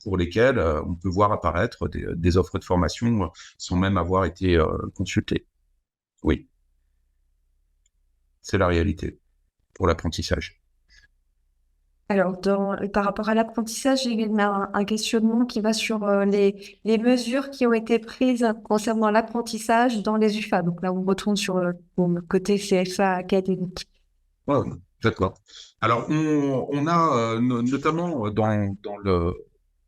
pour lesquels on peut voir apparaître des offres de formation sans même avoir été consultés. Oui, c'est la réalité pour l'apprentissage. Alors, par rapport à l'apprentissage, j'ai également un questionnement qui va sur les mesures qui ont été prises concernant l'apprentissage dans les UFA. Donc là, on retourne sur le côté CFA académique. Ouais, d'accord. Alors, on a notamment dans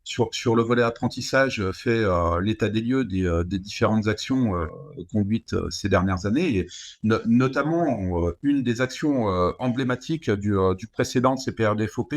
sur le volet apprentissage fait l'état des lieux des différentes actions conduites ces dernières années, et notamment une des actions emblématiques du précédent CPRDFOP,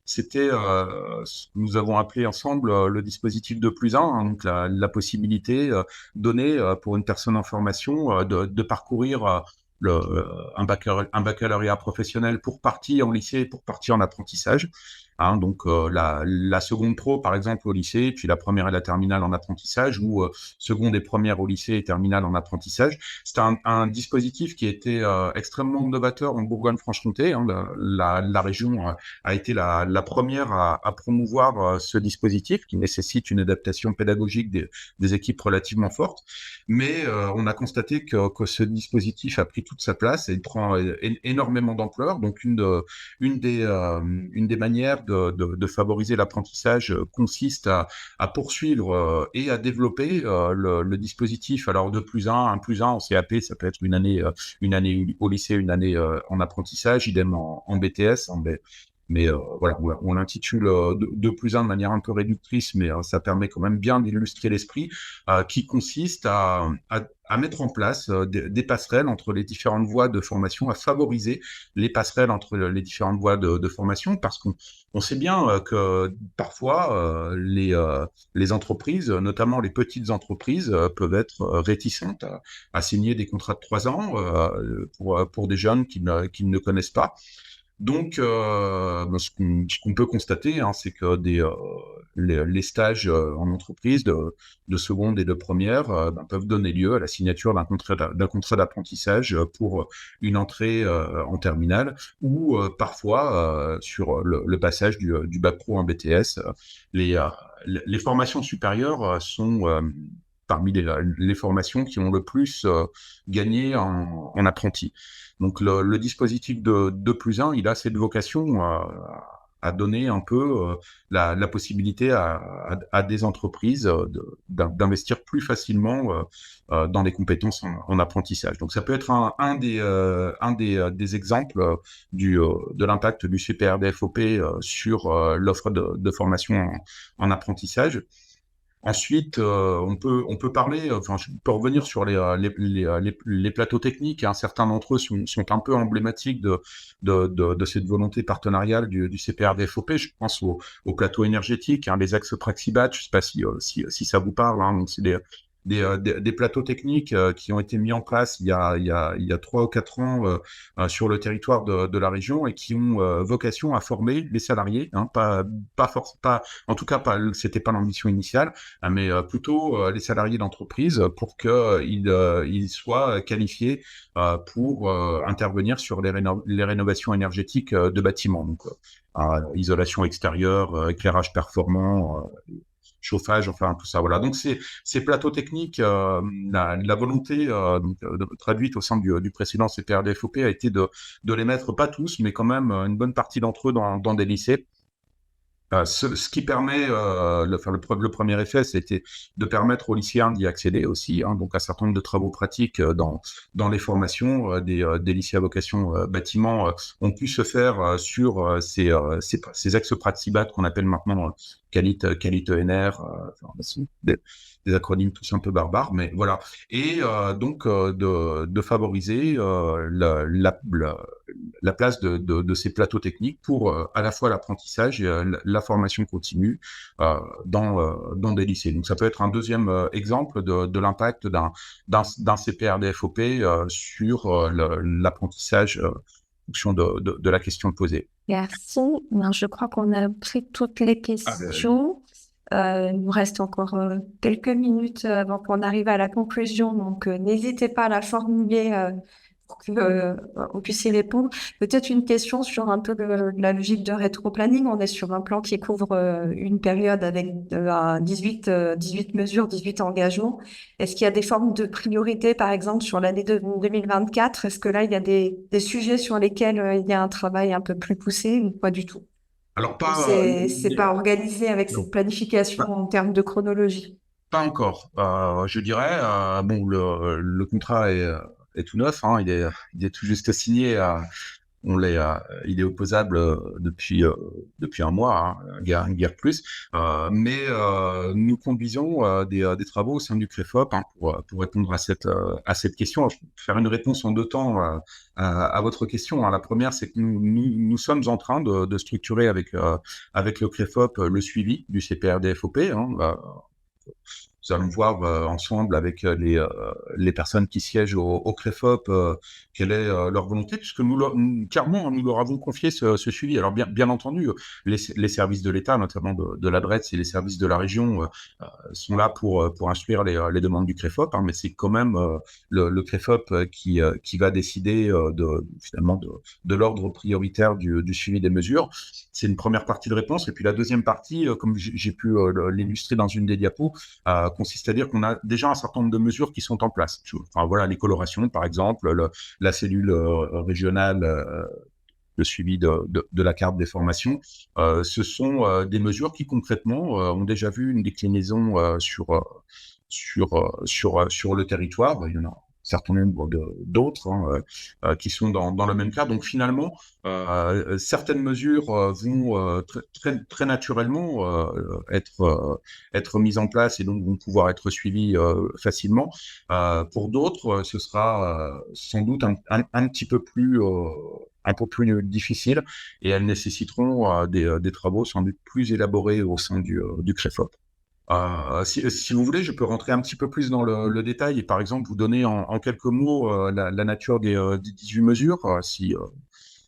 c'était ce que nous avons appelé ensemble le dispositif 2+1, hein, donc la possibilité donnée pour une personne en formation de parcourir un baccalauréat professionnel pour partie en lycée, pour partie en apprentissage. Hein, donc la seconde pro, par exemple, au lycée, puis la première et la terminale en apprentissage, ou seconde et première au lycée et terminale en apprentissage. C'est un dispositif qui a été extrêmement novateur en Bourgogne-Franche-Comté. Hein, la région a été la première à promouvoir ce dispositif qui nécessite une adaptation pédagogique des équipes relativement fortes. Mais on a constaté que ce dispositif a pris toute sa place et il prend énormément d'ampleur. Donc une des manières de favoriser l'apprentissage consiste à poursuivre et à développer le dispositif. Alors 2+1, 1+1 en CAP, ça peut être une année au lycée, une année en apprentissage, idem en BTS, mais voilà, on l'intitule 2+1 de manière un peu réductrice, mais ça permet quand même bien d'illustrer l'esprit, qui consiste à mettre en place des passerelles entre les différentes voies de formation, à favoriser les passerelles entre les différentes voies de formation, parce qu'on sait bien que parfois les entreprises, notamment les petites entreprises, peuvent être réticentes à signer des contrats de 3 ans pour des jeunes qui ne connaissent pas. Donc, ce qu'on peut constater, hein, c'est que les stages en entreprise de seconde et de première peuvent donner lieu à la signature d'un contrat d'apprentissage pour une entrée en terminale ou parfois sur le passage du bac pro en BTS. Les, euh, les formations supérieures sont parmi les formations qui ont le plus gagné en apprenti. Donc le dispositif de 2+1, il a cette vocation à donner un peu la possibilité à des entreprises d'investir plus facilement dans des compétences en apprentissage. Donc ça peut être des exemples de l'impact du CPRDFOP sur l'offre de formation en apprentissage. Ensuite, on peut parler, enfin, je peux revenir sur les plateaux techniques. Hein. Certains d'entre eux sont un peu emblématiques de cette volonté partenariale du CPRDFOP. Je pense au plateau énergétique, hein, les axes Praxibat. Je ne sais pas si ça vous parle. Hein. Donc, c'est des plateaux techniques qui ont été mis en place il y a 3 ou 4 ans sur le territoire de la région et qui ont vocation à former les salariés, hein, en tout cas c'était pas l'ambition initiale, hein, mais plutôt les salariés d'entreprise pour qu'ils soient qualifiés pour intervenir sur les rénovations énergétiques de bâtiments. Donc isolation extérieure, éclairage performant, chauffage, enfin tout ça. Voilà. Donc ces plateaux techniques, la volonté traduite au sein du précédent CPRDFOP a été de les mettre, pas tous, mais quand même une bonne partie d'entre eux dans des lycées. Ce qui permet, le premier effet, c'était de permettre aux lycéens d'y accéder aussi, hein, donc un certain nombre de travaux pratiques dans les formations des lycées à vocation bâtiment ont pu se faire sur ces axes Praxibat qu'on appelle maintenant Qualit ENR, des acronymes tous un peu barbares, mais voilà. Et donc de favoriser la place de ces plateaux techniques pour à la fois l'apprentissage et la formation continue dans des lycées. Donc ça peut être un deuxième exemple de l'impact d'un CPRDFOP sur l'apprentissage en fonction de la question posée. Merci. Ben, je crois qu'on a pris toutes les questions. Il nous reste encore quelques minutes avant qu'on arrive à la conclusion, donc n'hésitez pas à la formuler pour que on puisse y répondre. Peut-être une question sur un peu la logique de rétro-planning. On est sur un plan qui couvre une période avec 18 mesures, 18 engagements. Est-ce qu'il y a des formes de priorité, par exemple, sur l'année 2024? Est-ce que là, il y a des sujets sur lesquels il y a un travail un peu plus poussé ou pas du tout? Alors C'est pas organisé avec cette planification en termes de chronologie. pas encore. Je dirais, bon, le contrat est tout neuf, hein, il est tout juste signé. Il est opposable depuis un mois, hein, guère plus. Mais nous conduisons des travaux au sein du CREFOP hein, pour répondre à cette question. Je vais faire une réponse en 2 temps à votre question. Hein. La première, c'est que nous sommes en train de structurer avec le CREFOP le suivi du CPRDFOP. Hein, nous allons voir ensemble avec les personnes qui siègent au CREFOP quelle est leur volonté, puisque clairement, nous leur avons confié ce suivi. Alors, bien entendu, les services de l'État, notamment de la DRETS et les services de la région, sont là pour instruire les demandes du CREFOP, hein, mais c'est quand même le CREFOP qui va décider finalement de l'ordre prioritaire du suivi des mesures. C'est une première partie de réponse. Et puis la deuxième partie, comme j'ai pu l'illustrer dans une des diapos, consiste à dire qu'on a déjà un certain nombre de mesures qui sont en place. Enfin, voilà, les colorations, par exemple, la cellule régionale, le suivi de la carte des formations. Ce sont des mesures qui, concrètement, ont déjà vu une déclinaison sur le territoire. Il y en a un certain nombre d'autres hein, qui sont dans le même cas. Donc finalement, certaines mesures vont très naturellement être mises en place et donc vont pouvoir être suivies facilement. Pour d'autres, ce sera sans doute un petit peu plus un peu plus difficiles et elles nécessiteront des travaux sans doute plus élaborés au sein du CREFOP. Si vous voulez, je peux rentrer un petit peu plus dans le détail et par exemple vous donner en quelques mots la nature des 18 mesures,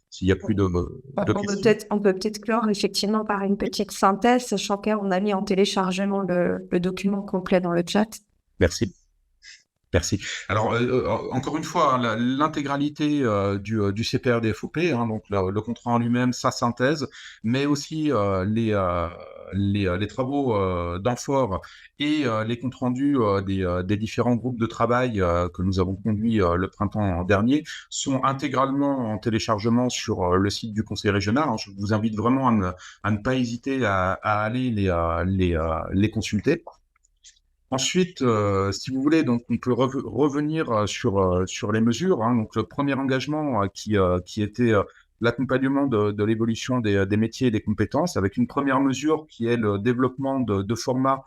s'il n'y a plus de questions. On peut peut-être clore effectivement par une petite synthèse, sachant qu'on a mis en téléchargement le document complet dans le chat. Merci. Merci. Alors, encore une fois, hein, l'intégralité du CPRD-FOP, hein, donc le contrat en lui-même, sa synthèse, mais aussi les travaux d'Infor et les comptes rendus des différents groupes de travail que nous avons conduits le printemps dernier sont intégralement en téléchargement sur le site du Conseil régional. Hein. Je vous invite vraiment à ne pas hésiter à aller les consulter. Ensuite, si vous voulez, donc on peut revenir sur les mesures. Hein. Donc le premier engagement qui était l'accompagnement de l'évolution des métiers et des compétences, avec une première mesure qui est le développement de formats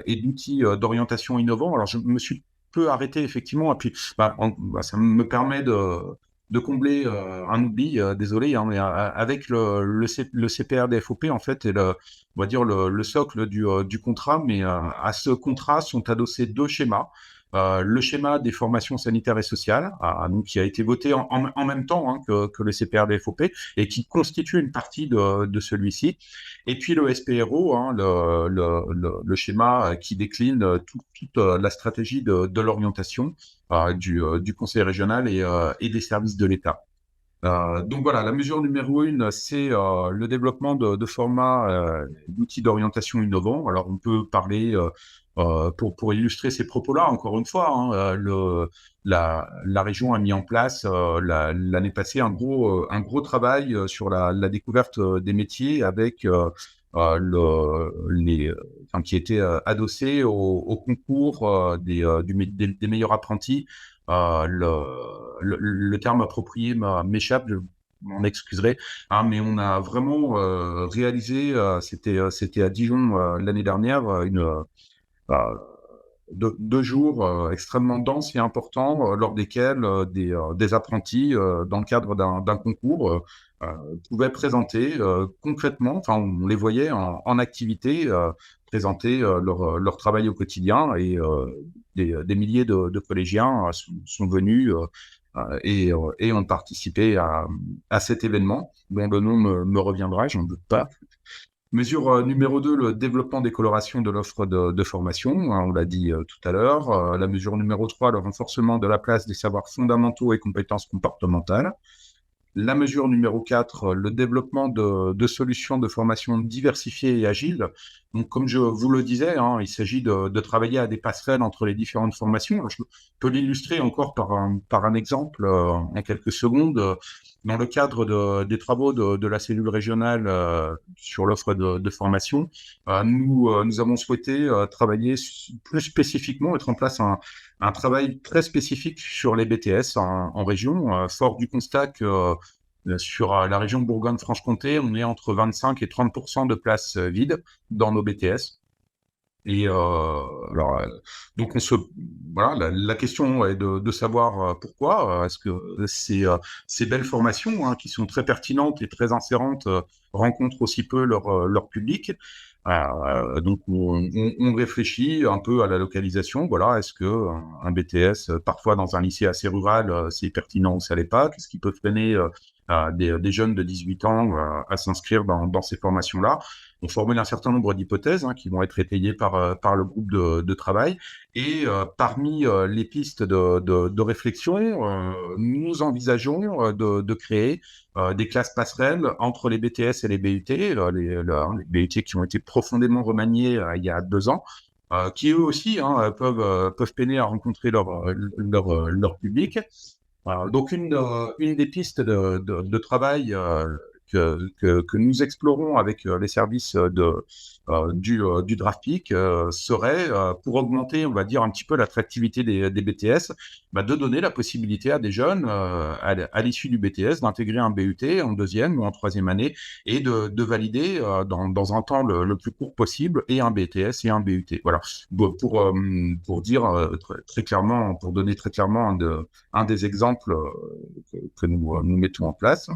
et d'outils d'orientation innovants. Alors je me suis peu arrêté effectivement, et puis ça me permet de combler un oubli. Désolé, hein, mais avec le CPRD-FOP en fait, on va dire le socle du contrat, mais à ce contrat sont adossés deux schémas. Le schéma des formations sanitaires et sociales, donc, qui a été voté en même temps hein, que le CPRD-FOP et qui constitue une partie de celui-ci. Et puis le SPRO, hein, le schéma qui décline toute la stratégie de l'orientation du Conseil régional et des services de l'État. Donc voilà, la mesure numéro 1, c'est le développement de formats d'outils d'orientation innovants. Alors on peut parler, pour illustrer ces propos-là, encore une fois, hein, la région a mis en place l'année passée un gros travail sur la découverte des métiers avec qui était adossé au concours des meilleurs apprentis. Le terme approprié m'échappe, je m'en excuserai, hein, mais on a vraiment réalisé, c'était à Dijon l'année dernière, deux jours extrêmement denses et importants lors desquels des apprentis, dans le cadre d'un concours, pouvaient présenter concrètement, enfin on les voyait en activité, présenter leur travail au quotidien et des milliers de collégiens sont venus et ont participé à cet événement dont le nom me reviendra, j'en doute pas. Mesure numéro 2, le développement des colorations de l'offre de formation, hein, on l'a dit tout à l'heure. La mesure numéro 3, le renforcement de la place des savoirs fondamentaux et compétences comportementales. La mesure numéro 4, le développement de solutions de formation diversifiées et agiles. Donc, comme je vous le disais, hein, il s'agit de travailler à des passerelles entre les différentes formations. Alors, je peux l'illustrer encore par un exemple en quelques secondes. Dans le cadre des travaux de la cellule régionale sur l'offre de formation, nous avons souhaité travailler plus spécifiquement, mettre en place un travail très spécifique sur les BTS en région, fort du constat que sur la région Bourgogne-Franche-Comté, on est entre 25 et 30% de places vides dans nos BTS. Et donc voilà, la question est de savoir pourquoi. Est-ce que ces belles formations, hein, qui sont très pertinentes et très insérantes, rencontrent aussi peu leur public? Donc on réfléchit un peu à la localisation. Voilà, est-ce que un BTS, parfois dans un lycée assez rural, c'est pertinent ou ça l'est pas? Qu'est-ce qui peut freiner des jeunes de 18 ans à s'inscrire dans ces formations-là? On formule un certain nombre d'hypothèses hein, qui vont être étayées par le groupe de travail. Et parmi les pistes de réflexion, nous envisageons de créer des classes passerelles entre les BTS et les BUT, les BUT qui ont été profondément remaniés il y a 2 ans, qui eux aussi hein, peuvent peiner à rencontrer leur public. Donc une des pistes de travail que nous explorons avec les services du DRAFPIC serait, pour augmenter, on va dire, un petit peu l'attractivité des BTS, de donner la possibilité à des jeunes, à l'issue du BTS, d'intégrer un BUT en 2e ou en 3e année et de valider dans un temps le plus court possible et un BTS et un BUT. Voilà, pour dire très clairement, pour donner très clairement un des exemples que nous mettons en place.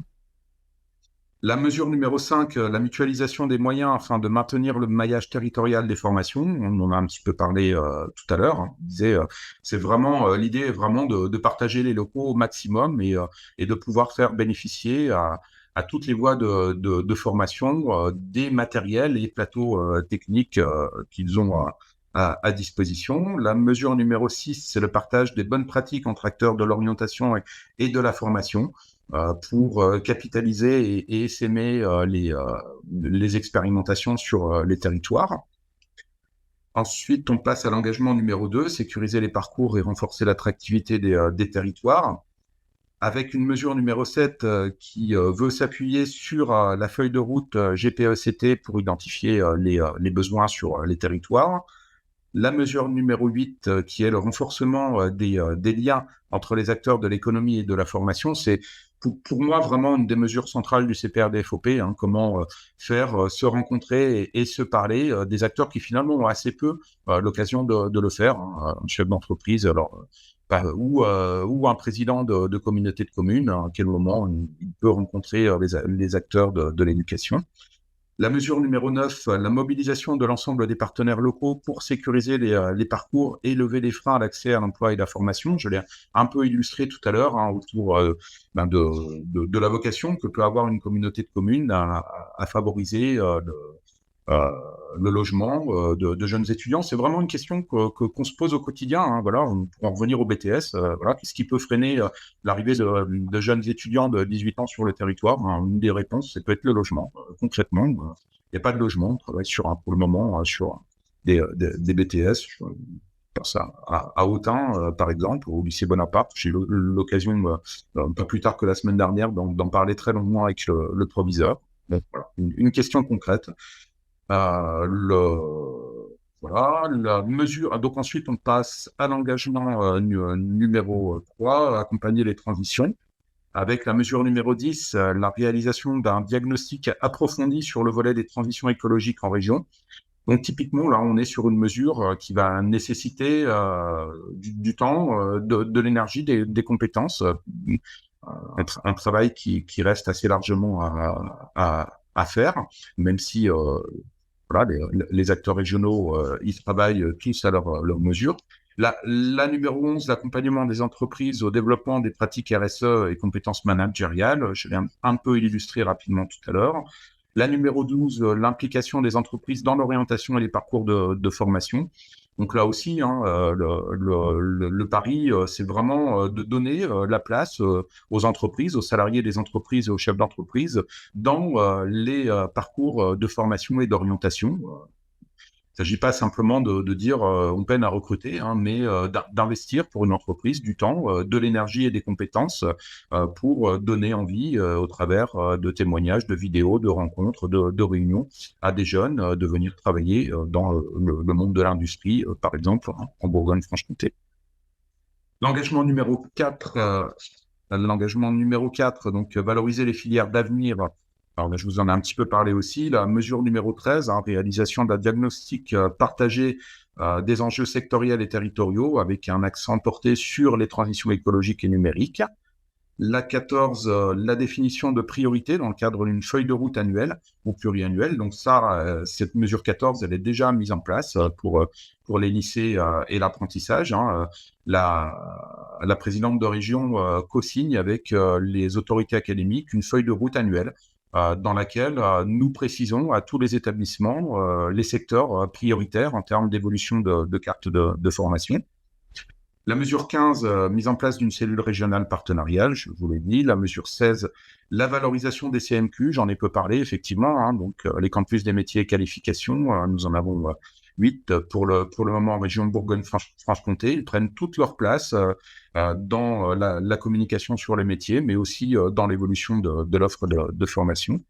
La mesure numéro 5, la mutualisation des moyens afin de maintenir le maillage territorial des formations. On en a un petit peu parlé tout à l'heure. On disait, c'est vraiment l'idée est vraiment de partager les locaux au maximum et de pouvoir faire bénéficier à toutes les voies de formation des matériels et plateaux techniques qu'ils ont à disposition. La mesure numéro 6, c'est le partage des bonnes pratiques entre acteurs de l'orientation et de la formation pour capitaliser et essaimer les expérimentations sur les territoires. Ensuite, on passe à l'engagement numéro 2, sécuriser les parcours et renforcer l'attractivité des territoires, avec une mesure numéro 7 qui veut s'appuyer sur la feuille de route GPECT pour identifier les besoins sur les territoires. La mesure numéro 8, qui est le renforcement des liens entre les acteurs de l'économie et de la formation, c'est pour moi vraiment une des mesures centrales du CPRD-FOP, hein, comment faire se rencontrer et se parler des acteurs qui finalement ont assez peu l'occasion de le faire. Hein, un chef d'entreprise ou un président de communauté de communes, à quel moment il peut rencontrer les acteurs de l'éducation. La mesure numéro 9, la mobilisation de l'ensemble des partenaires locaux pour sécuriser les parcours et lever les freins à l'accès à l'emploi et à la formation. Je l'ai un peu illustré tout à l'heure autour de la vocation que peut avoir une communauté de communes à favoriser le logement de jeunes étudiants. C'est vraiment une question qu'on se pose au quotidien. Hein, voilà, on pourra revenir au BTS. Voilà, qu'est-ce qui peut freiner l'arrivée de jeunes étudiants de 18 ans sur le territoire? Hein, une des réponses, ça peut être le logement. Concrètement, il n'y a pas de logement. On travaille pour le moment sur des BTS. Je pense à Autun, par exemple, au lycée Bonaparte. J'ai eu l'occasion, pas plus tard que la semaine dernière, d'en parler très longuement avec le proviseur. Donc, voilà, une question concrète. Voilà, la mesure. Donc ensuite, on passe à l'engagement numéro 3, accompagner les transitions. Avec la mesure numéro 10, la réalisation d'un diagnostic approfondi sur le volet des transitions écologiques en région. Donc typiquement, là, on est sur une mesure qui va nécessiter du temps, de l'énergie, des compétences, un travail qui reste assez largement à faire, même si voilà, les acteurs régionaux, ils travaillent tous à leur mesure. La numéro 11, l'accompagnement des entreprises au développement des pratiques RSE et compétences managériales. Je l'ai un peu illustré rapidement tout à l'heure. La numéro 12, l'implication des entreprises dans l'orientation et les parcours de formation. Donc là aussi, hein, le pari, c'est vraiment de donner la place aux entreprises, aux salariés des entreprises et aux chefs d'entreprise dans les parcours de formation et d'orientation. Il ne s'agit pas simplement de dire on peine à recruter, hein, mais d'investir pour une entreprise du temps, de l'énergie et des compétences pour donner envie au travers de témoignages, de vidéos, de rencontres, de réunions à des jeunes de venir travailler dans le monde de l'industrie, par exemple, hein, en Bourgogne-Franche-Comté. L'engagement numéro 4, donc valoriser les filières d'avenir. Alors là, je vous en ai un petit peu parlé aussi. La mesure numéro 13, hein, réalisation d'un diagnostic partagé des enjeux sectoriels et territoriaux avec un accent porté sur les transitions écologiques et numériques. La 14, la définition de priorités dans le cadre d'une feuille de route annuelle ou pluriannuelle. Donc ça, cette mesure 14, elle est déjà mise en place pour les lycées et l'apprentissage. Hein. La présidente de région co-signe avec les autorités académiques une feuille de route annuelle dans laquelle nous précisons à tous les établissements les secteurs prioritaires en termes d'évolution de cartes de formation. La mesure 15, mise en place d'une cellule régionale partenariale, je vous l'ai dit. La mesure 16, la valorisation des CMQ, j'en ai peu parlé, effectivement. Hein, donc, les campus des métiers et qualifications, nous en avons 8 pour le moment en région Bourgogne-Franche-Comté. Ils prennent toute leur place dans la communication sur les métiers, mais aussi dans l'évolution de l'offre de formation.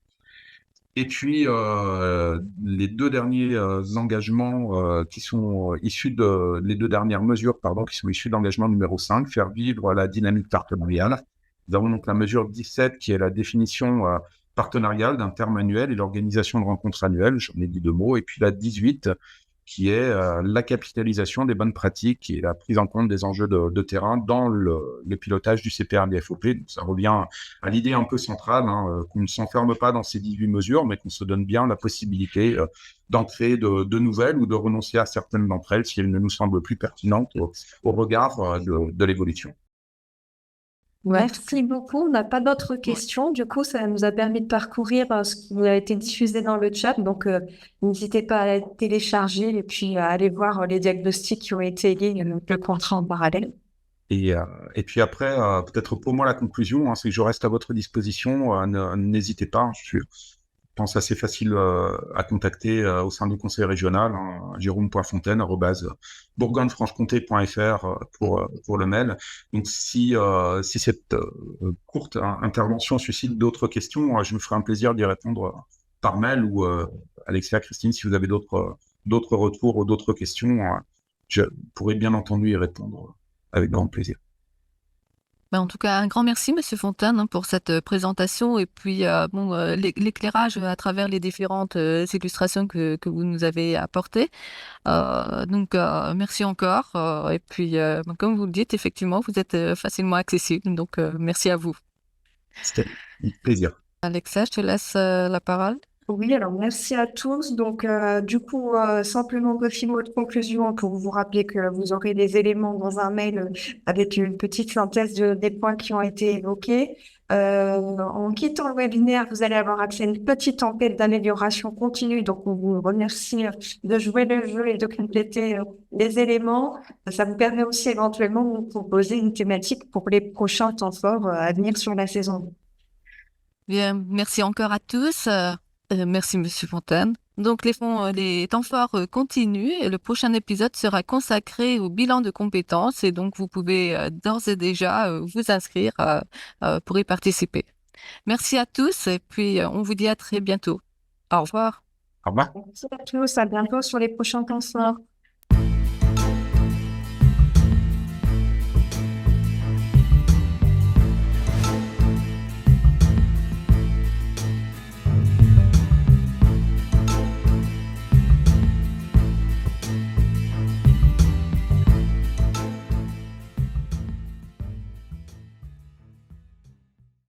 Et puis, les deux derniers engagements qui sont issus les deux dernières mesures, qui sont issues d'engagement numéro 5, faire vivre la dynamique partenariale. Nous avons donc la mesure 17 qui est la définition partenariale d'un terme annuel et l'organisation de rencontres annuelles, j'en ai dit 2 mots, et puis la 18 qui est la capitalisation des bonnes pratiques et la prise en compte des enjeux de terrain dans le pilotage du CPRDFOP. Donc, ça revient à l'idée un peu centrale, qu'on ne s'enferme pas dans ces 18 mesures, mais qu'on se donne bien la possibilité d'en créer de nouvelles ou de renoncer à certaines d'entre elles si elles ne nous semblent plus pertinentes au regard de l'évolution. Merci beaucoup. On n'a pas d'autres questions. Du coup, ça nous a permis de parcourir ce qui a été diffusé dans le chat. Donc, n'hésitez pas à télécharger et puis à aller voir les diagnostics qui ont été liés, le contrat en parallèle. Et puis après, peut-être pour moi, la conclusion, c'est que je reste à votre disposition. N'hésitez pas. Je pense assez facile à contacter au sein du conseil régional, jérôme.fontaine@bourgogne-franche-comté.fr pour le mail. Donc si cette courte intervention suscite d'autres questions, je me ferai un plaisir d'y répondre par mail ou Alexia, Christine, si vous avez d'autres retours ou d'autres questions, je pourrai bien entendu y répondre avec grand plaisir. En tout cas, un grand merci, Monsieur Fontaine, pour cette présentation et puis l'éclairage à travers les différentes illustrations que vous nous avez apportées. Merci encore. Et puis, comme vous le dites, effectivement, vous êtes facilement accessible. Donc, merci à vous. C'était un plaisir. Alexa, je te laisse la parole. Oui, alors merci à tous. Donc, du coup, simplement petit mot de conclusion pour vous rappeler que vous aurez les éléments dans un mail avec une petite synthèse des points qui ont été évoqués. En quittant le webinaire, vous allez avoir accès à une petite enquête d'amélioration continue. Donc, on vous remercie de jouer le jeu et de compléter les éléments. Ça vous permet aussi éventuellement de vous proposer une thématique pour les prochains temps forts à venir sur la saison. Bien, merci encore à tous. Merci, Monsieur Fontaine. Donc, les temps forts continuent et le prochain épisode sera consacré au bilan de compétences et donc vous pouvez d'ores et déjà vous inscrire pour y participer. Merci à tous et puis on vous dit à très bientôt. Au revoir. Au revoir. Merci à tous, à bientôt sur les prochains temps forts.